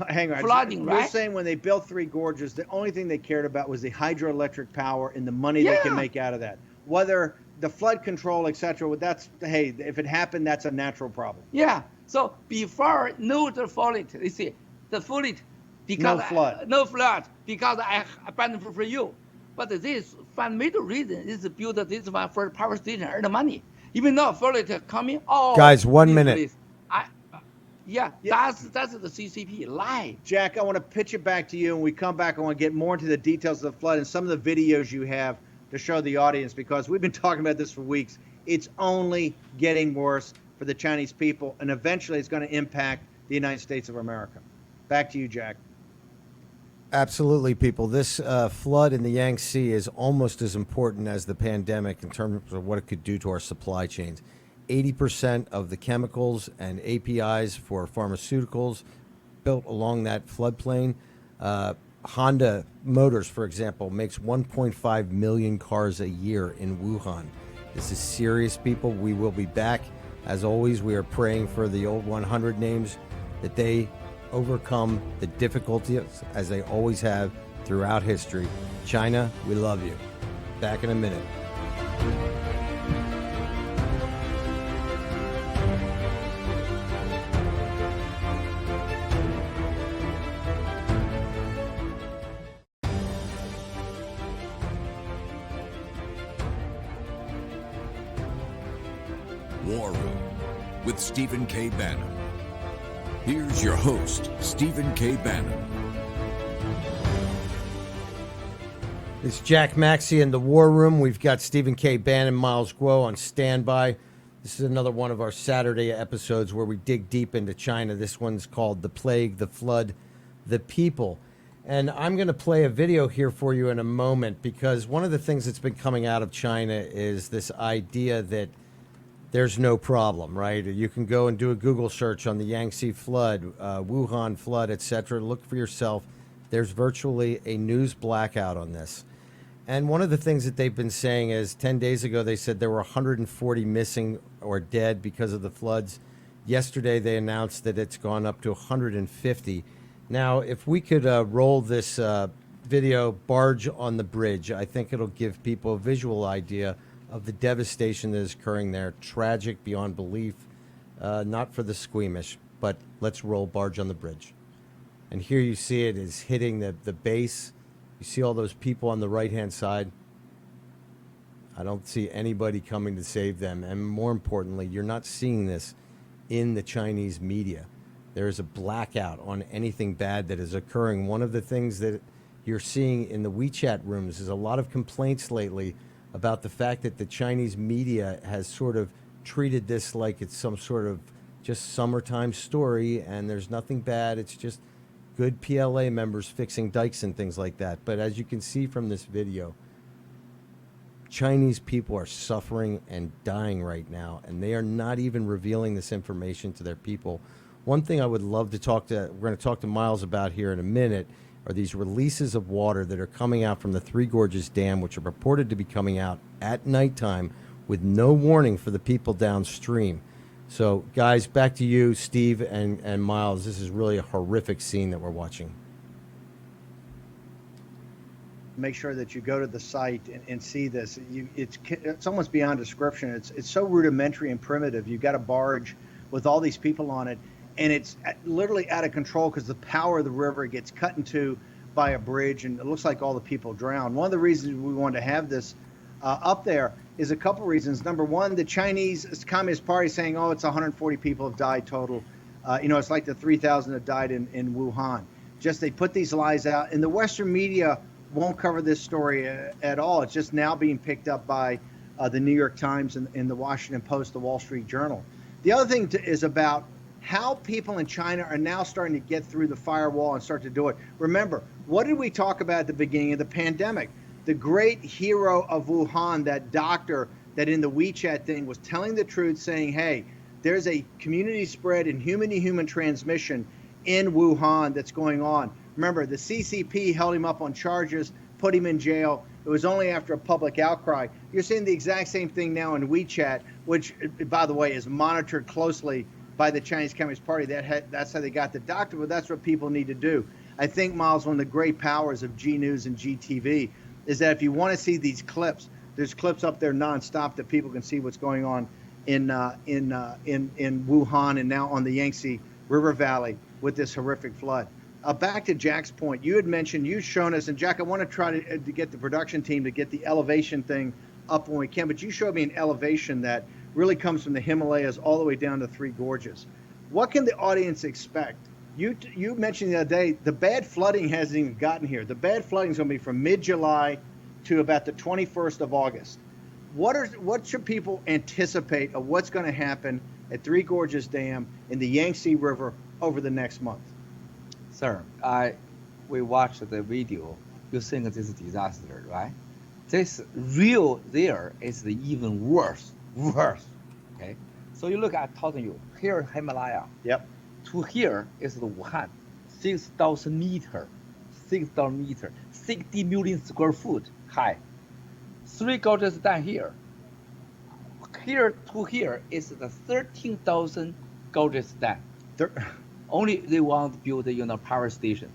Hang on. Flooding, right? You're saying when they built Three Gorges, the only thing they cared about was the hydroelectric power and the money they can make out of that. Whether the flood control, etc., hey, if it happened, that's a natural problem. Yeah. So before the flood, you see, the flood, because no flood, because I abandoned for you. But this fundamental reason is to build this one for power station, earn the money. Even though flood coming, guys, 1 minute. That's the CCP lie. Jack, I want to pitch it back to you, and we come back. I want to get more into the details of the flood and some of the videos you have to show the audience, because we've been talking about this for weeks. It's only getting worse for the Chinese people, and eventually it's going to impact the United States of America. Back to you, Jack. Absolutely, people. This flood in the Yangtze is almost as important as the pandemic in terms of what it could do to our supply chains. 80% of the chemicals and APIs for pharmaceuticals built along that floodplain. Honda Motors, for example, makes 1.5 million cars a year in Wuhan. This is serious, people. We will be back. As always, we are praying for the old 100 names, that they overcome the difficulties as they always have throughout history. China, we love you. Back in a minute. War Room with Stephen K. Bannon. Here's your host, Stephen K. Bannon. It's Jack Maxey in the War Room. We've got Stephen K. Bannon, Miles Guo on standby. This is another one of our Saturday episodes where we dig deep into China. This one's called The Plague, the Flood, the People. And I'm going to play a video here for you in a moment, because one of the things that's been coming out of China is this idea that there's no problem, right? You can go and do a Google search on the Yangtze flood, Wuhan flood, etc. Look for yourself. There's virtually a news blackout on this. And one of the things that they've been saying is 10 days ago, they said there were 140 missing or dead because of the floods. Yesterday, they announced that it's gone up to 150. Now, if we could roll this video, Barge on the Bridge, I think it'll give people a visual idea of the devastation that is occurring there. Tragic beyond belief, not for the squeamish, but let's roll Barge on the Bridge. And here you see it is hitting the base. You see all those people on the right-hand side. I don't see anybody coming to save them. And more importantly, you're not seeing this in the Chinese media. There is a blackout on anything bad that is occurring. One of the things that you're seeing in the WeChat rooms is a lot of complaints lately about the fact that the Chinese media has sort of treated this like it's some sort of just summertime story and there's nothing bad. It's just good PLA members fixing dikes and things like that. But as you can see from this video, Chinese people are suffering and dying right now, and they are not even revealing this information to their people. One thing I would love to we're going to talk to Miles about here in a minute, are these releases of water that are coming out from the Three Gorges Dam, which are reported to be coming out at nighttime with no warning for the people downstream. So, guys, back to you, Steve and Miles. This is really a horrific scene that we're watching. Make sure that you go to the site and see this. It's almost beyond description. It's so rudimentary and primitive. You've got a barge with all these people on it, and it's literally out of control because the power of the river gets cut into by a bridge, and it looks like all the people drown. One of the reasons we wanted to have this up there is a couple reasons. Number one, the Chinese Communist Party saying, oh, it's 140 people have died total. It's like the 3,000 that died in Wuhan. Just they put these lies out, and the Western media won't cover this story at all. It's just now being picked up by the New York Times and the Washington Post, the Wall Street Journal. The other thing is about how people in China are now starting to get through the firewall and start to do it. Remember, what did we talk about at the beginning of the pandemic? The great hero of Wuhan, that doctor that in the WeChat thing was telling the truth, saying, hey, there's a community spread and human-to-human transmission in Wuhan that's going on. Remember, the CCP held him up on charges, put him in jail. It was only after a public outcry. You're seeing the exact same thing now in WeChat, which, by the way, is monitored closely by the Chinese Communist Party. That's how they got the doctor, but that's what people need to do. I think, Miles, one of the great powers of G News and GTV is that if you want to see these clips, there's clips up there nonstop that people can see what's going on in Wuhan and now on the Yangtze River Valley with this horrific flood. Back to Jack's point, you had mentioned, you've shown us, and Jack, I want to try to get the production team to get the elevation thing up when we can, but you showed me an elevation that really comes from the Himalayas all the way down to Three Gorges. What can the audience expect? You mentioned the other day, the bad flooding hasn't even gotten here. The bad flooding is going to be from mid-July to about the 21st of August. What should people anticipate of what's going to happen at Three Gorges Dam in the Yangtze River over the next month? Sir, we watched the video. You think this is disaster, right? This real there is the even worse. Okay, so you look at, I told you, here Himalaya. Yep. To here is the Wuhan, 6,000 meters, 60 million square foot high. Three Gorges down here. Here to here is the 13,000 Gorges dam. Only they want to build, power station.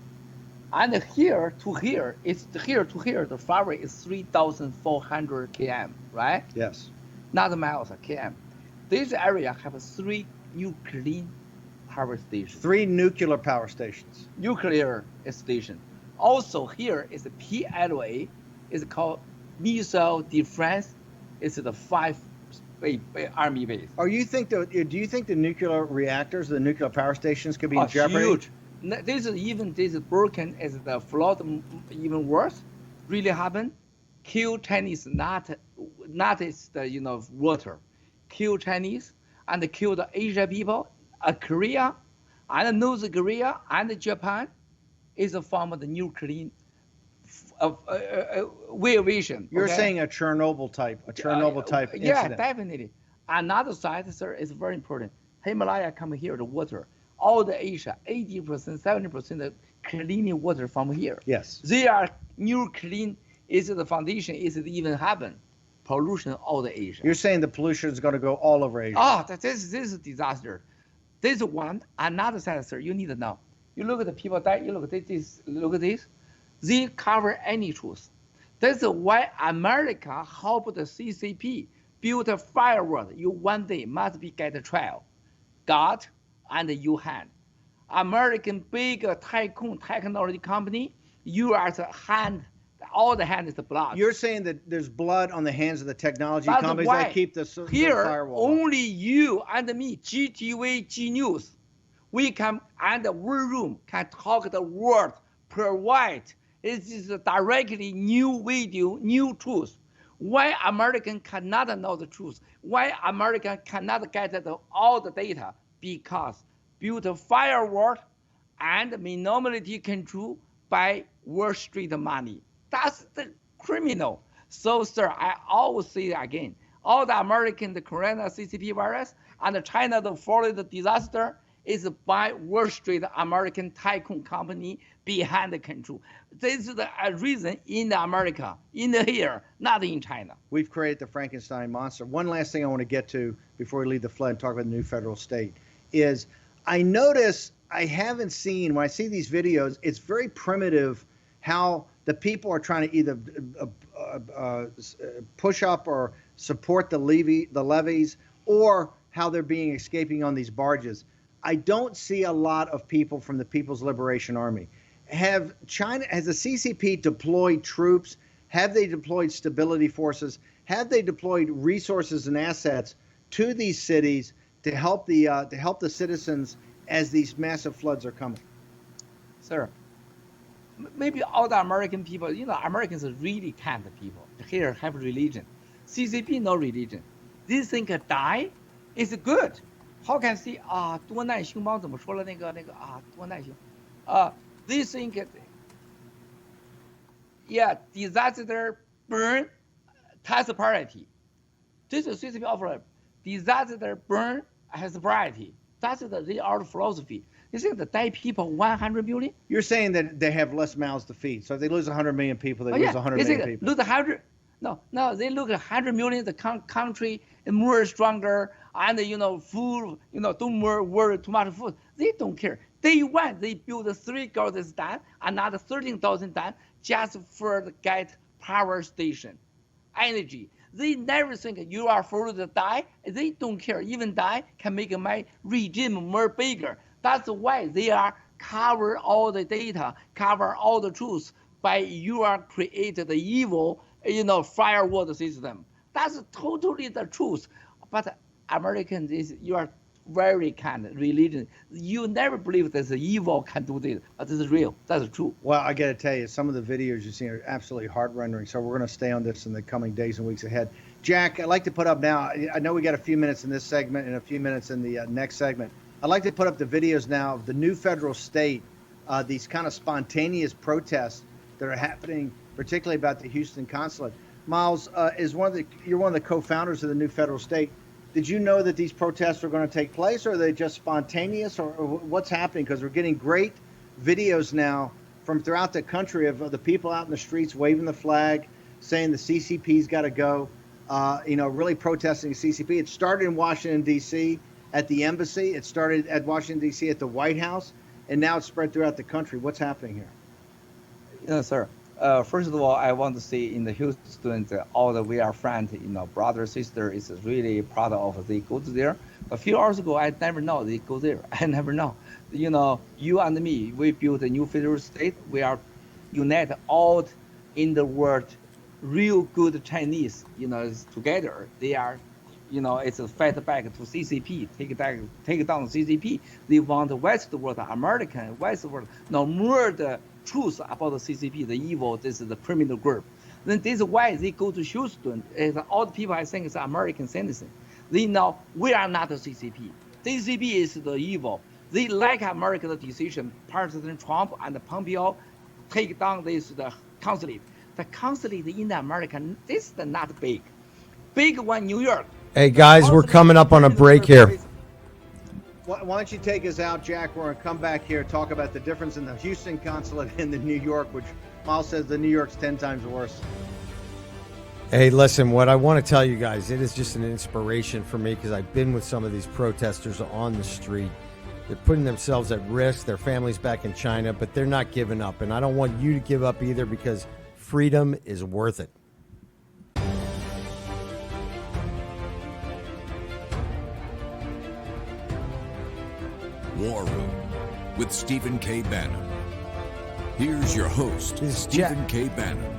And here to here, the far away is 3,400 km, right? Yes. Not miles, km. This area have 3 nuclear power stations. 3 nuclear power stations. Nuclear station. Also here is the PLA, is called missile defense. It's the 5 army base. Do you think the nuclear reactors, the nuclear power stations, could be in jeopardy? Huge. This is broken as the flood even worse. Really happen. Kill Chinese not is the water. kill Chinese and kill the Asia people, Korea, and North Korea and Japan, is a form of the nuclear violation. You're saying a Chernobyl type incident. Yeah, definitely. Another side, sir, is very important. Himalaya come here, the water. All the Asia, 80%, 70% of clean water from here. Yes. They are new clean. Is the foundation? Is it even happen? Pollution all the Asia. You're saying the pollution is going to go all over Asia. Oh, this is a disaster. This one, another side, sir, you need to know. You look at the people die, you look at this, look at this. They cover any truth. That's why America helped the CCP build a firewall. You one day must be get a trial. God and you hand. American big tycoon technology company, you are the hand, all the hand is the blood. You're saying that there's blood on the hands of the technology companies that keep the firewall. Only you and me, GTV, G News, we can, and the war room can talk the word, provide. It is directly new video, new truth. Why American cannot know the truth? Why American cannot get all the data? Because built a firewall and minority control by Wall Street money. That's the criminal. So, sir, I always say it again. All the American, the Corona CCP virus, and the China, the Florida disaster is by Wall Street American tycoon company behind the control. This is the reason in America, in here, not in China. We've created the Frankenstein monster. One last thing I want to get to before we leave the flood and talk about the new federal state is I notice I haven't seen, when I see these videos, it's very primitive how the people are trying to either push up or support the levees, or how they're escaping on these barges. I don't see a lot of people from the People's Liberation Army. Has the CCP deployed troops? Have they deployed stability forces? Have they deployed resources and assets to these cities to help the citizens as these massive floods are coming? Sir, maybe all the American people, Americans are really kind of people. Here have religion. CCP no religion. They think a die is good. How can see 多难熊猫怎么说了多难熊they think disaster burn has priority. This is CCP offer disaster burn has priority. That's our philosophy. You think the die people 100 million? You're saying that they have less mouths to feed. So if they lose 100 million people, they lose 100 million people. Lose 100. No, they look at 100 million. The country is more stronger, and food, don't more worry too much food. They don't care. Day one, they build 3,000 dam, another 13,000 dam just for the get power station, energy. They never think you are for the die. They don't care. Even die can make my regime more bigger. That's why they are cover all the data, cover all the truth by you are created the evil, firewall system. That's totally the truth. But Americans you are very kind religion. You never believe that the evil can do this, but this is real. That's true. Well, I got to tell you, some of the videos you're seeing are absolutely heart-rending. So we're going to stay on this in the coming days and weeks ahead. Jack, I'd like to put up now, I know we got a few minutes in this segment and a few minutes in the next segment. I'd like to put up the videos now of the new federal state, these kind of spontaneous protests that are happening, particularly about the Houston consulate. Miles, you're one of the co-founders of the new federal state. Did you know that these protests were going to take place, or are they just spontaneous, or what's happening? Because we're getting great videos now from throughout the country of the people out in the streets waving the flag, saying the CCP's got to go, really protesting the CCP. It started in Washington, D.C. at the embassy. It started at Washington, D.C. at the White House, and now it's spread throughout the country. What's happening here? Yes, sir. First of all, I want to say in the Houston, all the we are friends, brother, sister is really proud of they go to there. A few hours ago, I never know they go there. I never know. You and me, we built a new federal state. We are united all in the world, real good Chinese, together. They are, it's a fight back to CCP, take down CCP. They want the West world, American West world, no more the truth about the CCP, the evil, this is the criminal group. Then this is why they go to Houston. All the people I think is American citizens. They know we are not the CCP. CCP is the evil. They like America's decision, President Trump and Pompeo take down the consulate. The consulate in America, this is not big. Big one, New York. Hey, guys, we're coming up on a break here. Why don't you take us out, Jack? We're going to come back here and talk about the difference in the Houston consulate and the New York, which Miles says the New York's 10 times worse. Hey, listen, what I want to tell you guys, it is just an inspiration for me because I've been with some of these protesters on the street. They're putting themselves at risk, their families back in China, but they're not giving up. And I don't want you to give up either because freedom is worth it. War Room with Stephen K. Bannon. Here's your host, Stephen K. Bannon.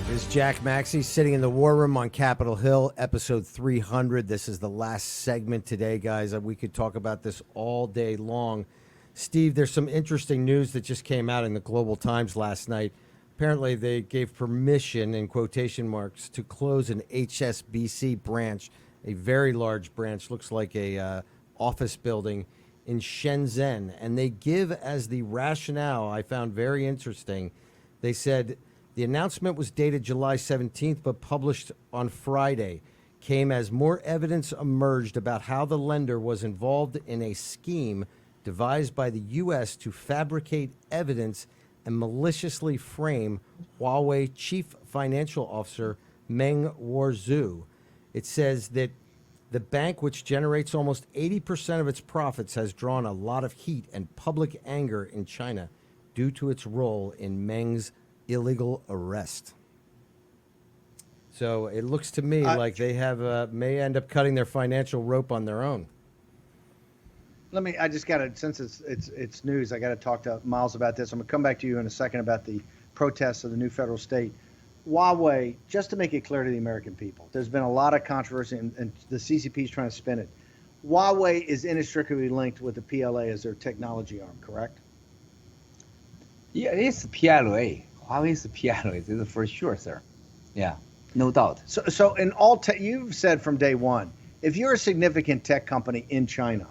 This is Jack Maxey sitting in the War Room on Capitol Hill, episode 300. This is the last segment today, guys. We could talk about this all day long. Steve, there's some interesting news that just came out in the Global Times last night. Apparently, they gave permission, in quotation marks, to close an HSBC branch, a very large branch, looks like a office building in Shenzhen. And they give as the rationale, I found very interesting, they said the announcement was dated July 17th, but published on Friday, came as more evidence emerged about how the lender was involved in a scheme devised by the U.S. to fabricate evidence and maliciously frame Huawei Chief Financial Officer Meng Wanzhou. It says that the bank, which generates almost 80% of its profits, has drawn a lot of heat and public anger in China due to its role in Meng's illegal arrest. So it looks to me like they have may end up cutting their financial rope on their own. I just got to, since it's news, I got to talk to Miles about this. I'm going to come back to you in a second about the protests of the new federal state. Huawei, just to make it clear to the American people, there's been a lot of controversy, and the CCP is trying to spin it. Huawei is inextricably linked with the PLA as their technology arm, correct? Yeah, it's PLA. Huawei is PLA. This is for sure, sir. Yeah, no doubt. So in all you've said from day one, if you're a significant tech company in China,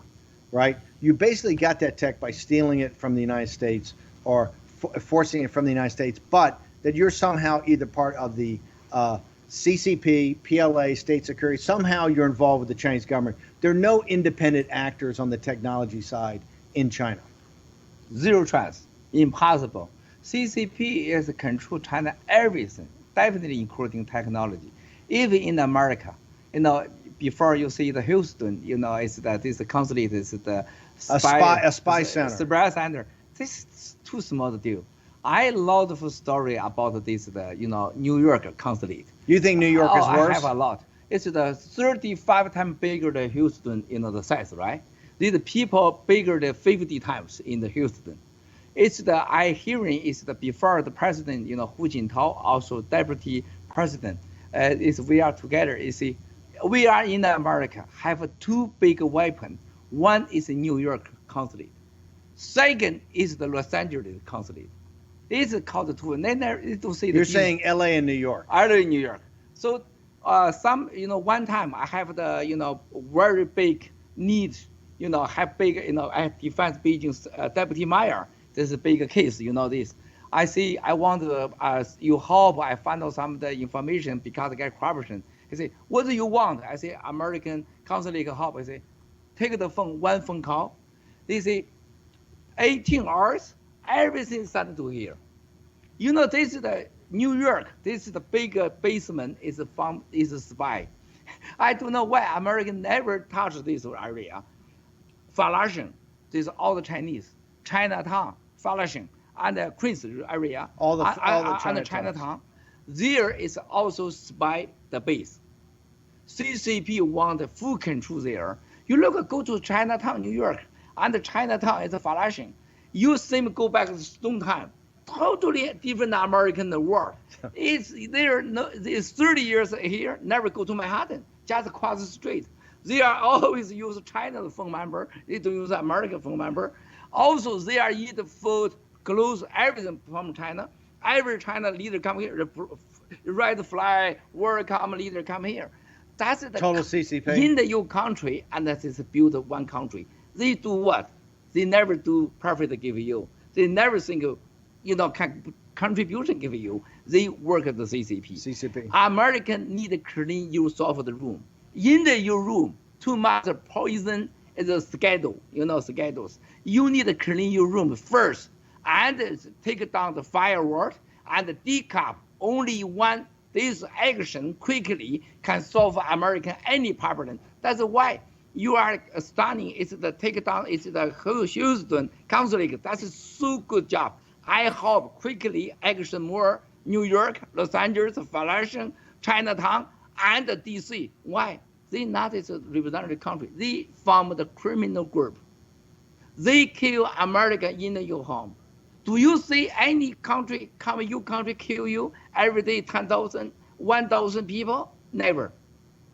right, you basically got that tech by stealing it from the United States or forcing it from the United States, but that you're somehow either part of the CCP, PLA, state security, somehow you're involved with the Chinese government. There are no independent actors on the technology side in China. Zero chance. Impossible. CCP is control China everything, definitely including technology. Even in America, before you see the Houston, it's that this consulate is the spy center. Spy center. This is too small to do. I love the story about this, New York consulate. You think New York is worse? I have a lot. It's the 35 times bigger than Houston, the size, right? These people bigger than 50 times in the Houston. It's I hearing is before the president, Hu Jintao, also deputy president, we are together. You see, we are in America, have two big weapons. One is the New York consulate. Second is the Los Angeles consulate. It's called two. You're saying L.A. and New York. LA and New York. So one time I have the, very big need, have big, I defense Beijing's Deputy Mayor. This is a big case, this. I want to, you hope I find out some of the information because I get corruption. He say, what do you want? I say, American consulate help. I say, take the phone, one phone call. They say, 18 hours, everything started to hear. This is the New York. This is the big basement is a spy. I don't know why American never touched this area. Falashan, this is all the Chinese. Chinatown, Falashan, and the Queens area. All the Chinatown. There is also spy the base. CCP want full control there. You go to Chinatown, New York, and Chinatown is Falashan. You seem go back to Stone Time. Totally different American world. It's 30 years here, never go to Manhattan, just across the street. They are always use China's phone number. They don't use American phone number. Also, they are eat food, clothes, everything from China. Every China leader come here, red flag, world come leader come here. That's the total CCP in the your country, and that is build one country. They do what? They never do profit give you. They never think, contribution give you. They work at the CCP. CCP. American need to clean you off the room. In your room, too much poison is a schedule. Schedules. You need to clean your room first and take down the firewall and decap only one. This action quickly can solve American any problem. That's why you are stunning. It's the takedown. It's the Houston conflict. That's so good job. I hope quickly action more New York, Los Angeles, Philadelphia, Chinatown, and DC. Why? They not is a representative country. They form the criminal group. They kill America in your home. Do you see any country come your country kill you every day 10,000, 1,000 people? Never.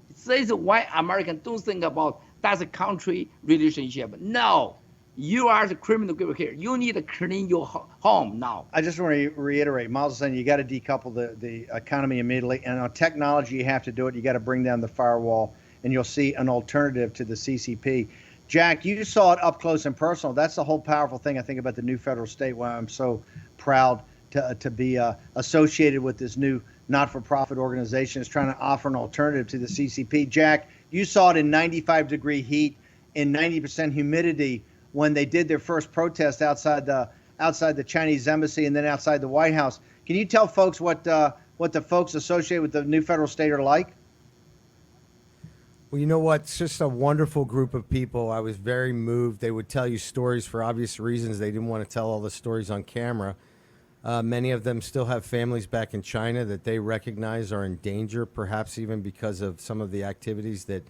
This is why Americans don't think about that's a country relationship. No, you are the criminal group here. You need to clean your home now. I just want to reiterate, Miles is saying you got to decouple the economy immediately, and on technology you have to do it. You got to bring down the firewall, and you'll see an alternative to the CCP. Jack, you saw it up close and personal. That's the whole powerful thing I think about the new federal state, why I'm so proud to be associated with this new not-for-profit organization is trying to offer an alternative to the CCP. Jack, you saw it in 95-degree heat, in 90% humidity when they did their first protest outside the Chinese embassy and then outside the White House. Can you tell folks what the folks associated with the new federal state are like? Well, you know what? It's just a wonderful group of people. I was very moved. They would tell you stories for obvious reasons. They didn't want to tell all the stories on camera. Many of them still have families back in China that they recognize are in danger, perhaps even because of some of the activities that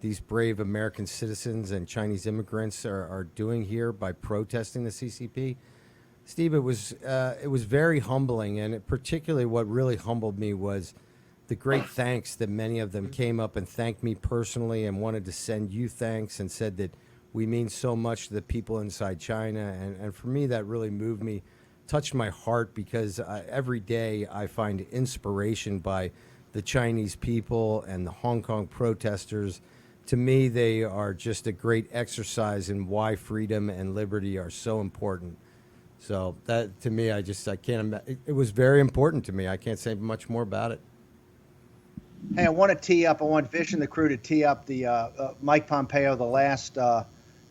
these brave American citizens and Chinese immigrants are doing here by protesting the CCP. Steve, it was very humbling, and particularly what really humbled me was the great thanks that many of them came up and thanked me personally and wanted to send you thanks and said that we mean so much to the people inside China. And for me, that really moved me, touched my heart, because every day I find inspiration by the Chinese people and the Hong Kong protesters. To me, they are just a great exercise in why freedom and liberty are so important. So that, to me, I can't imagine. It was very important to me. I can't say much more about it. Hey, I want Vish and the crew to tee up the Mike Pompeo, the last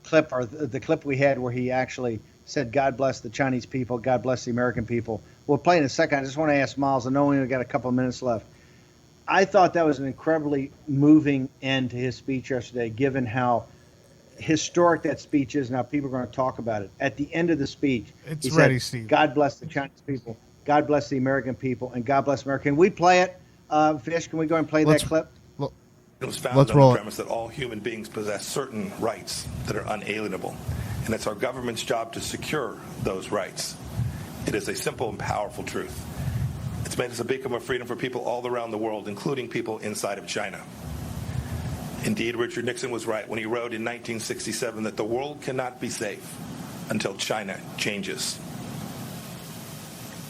clip, or the clip we had where he actually said, God bless the Chinese people, God bless the American people. We'll play in a second. I just want to ask Miles, I know we've got a couple of minutes left. I thought that was an incredibly moving end to his speech yesterday, given how historic that speech is and how people are going to talk about it. At the end of the speech, he said, Steve. God bless the Chinese people, God bless the American people, and God bless America. Can we play it? Fish, can we go and play that clip? It was founded on the premise that all human beings possess certain rights that are unalienable, and it's our government's job to secure those rights. It is a simple and powerful truth. It's made us a beacon of freedom for people all around the world, including people inside of China. Indeed, Richard Nixon was right when he wrote in 1967 that the world cannot be safe until China changes.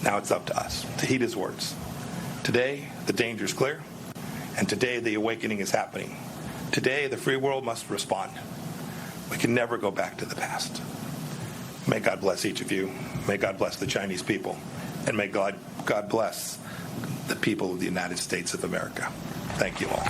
Now it's up to us to heed his words. Today, the danger is clear, and today the awakening is happening. Today, the free world must respond. We can never go back to the past. May God bless each of you. May God bless the Chinese people. And may God bless the people of the United States of America. Thank you all.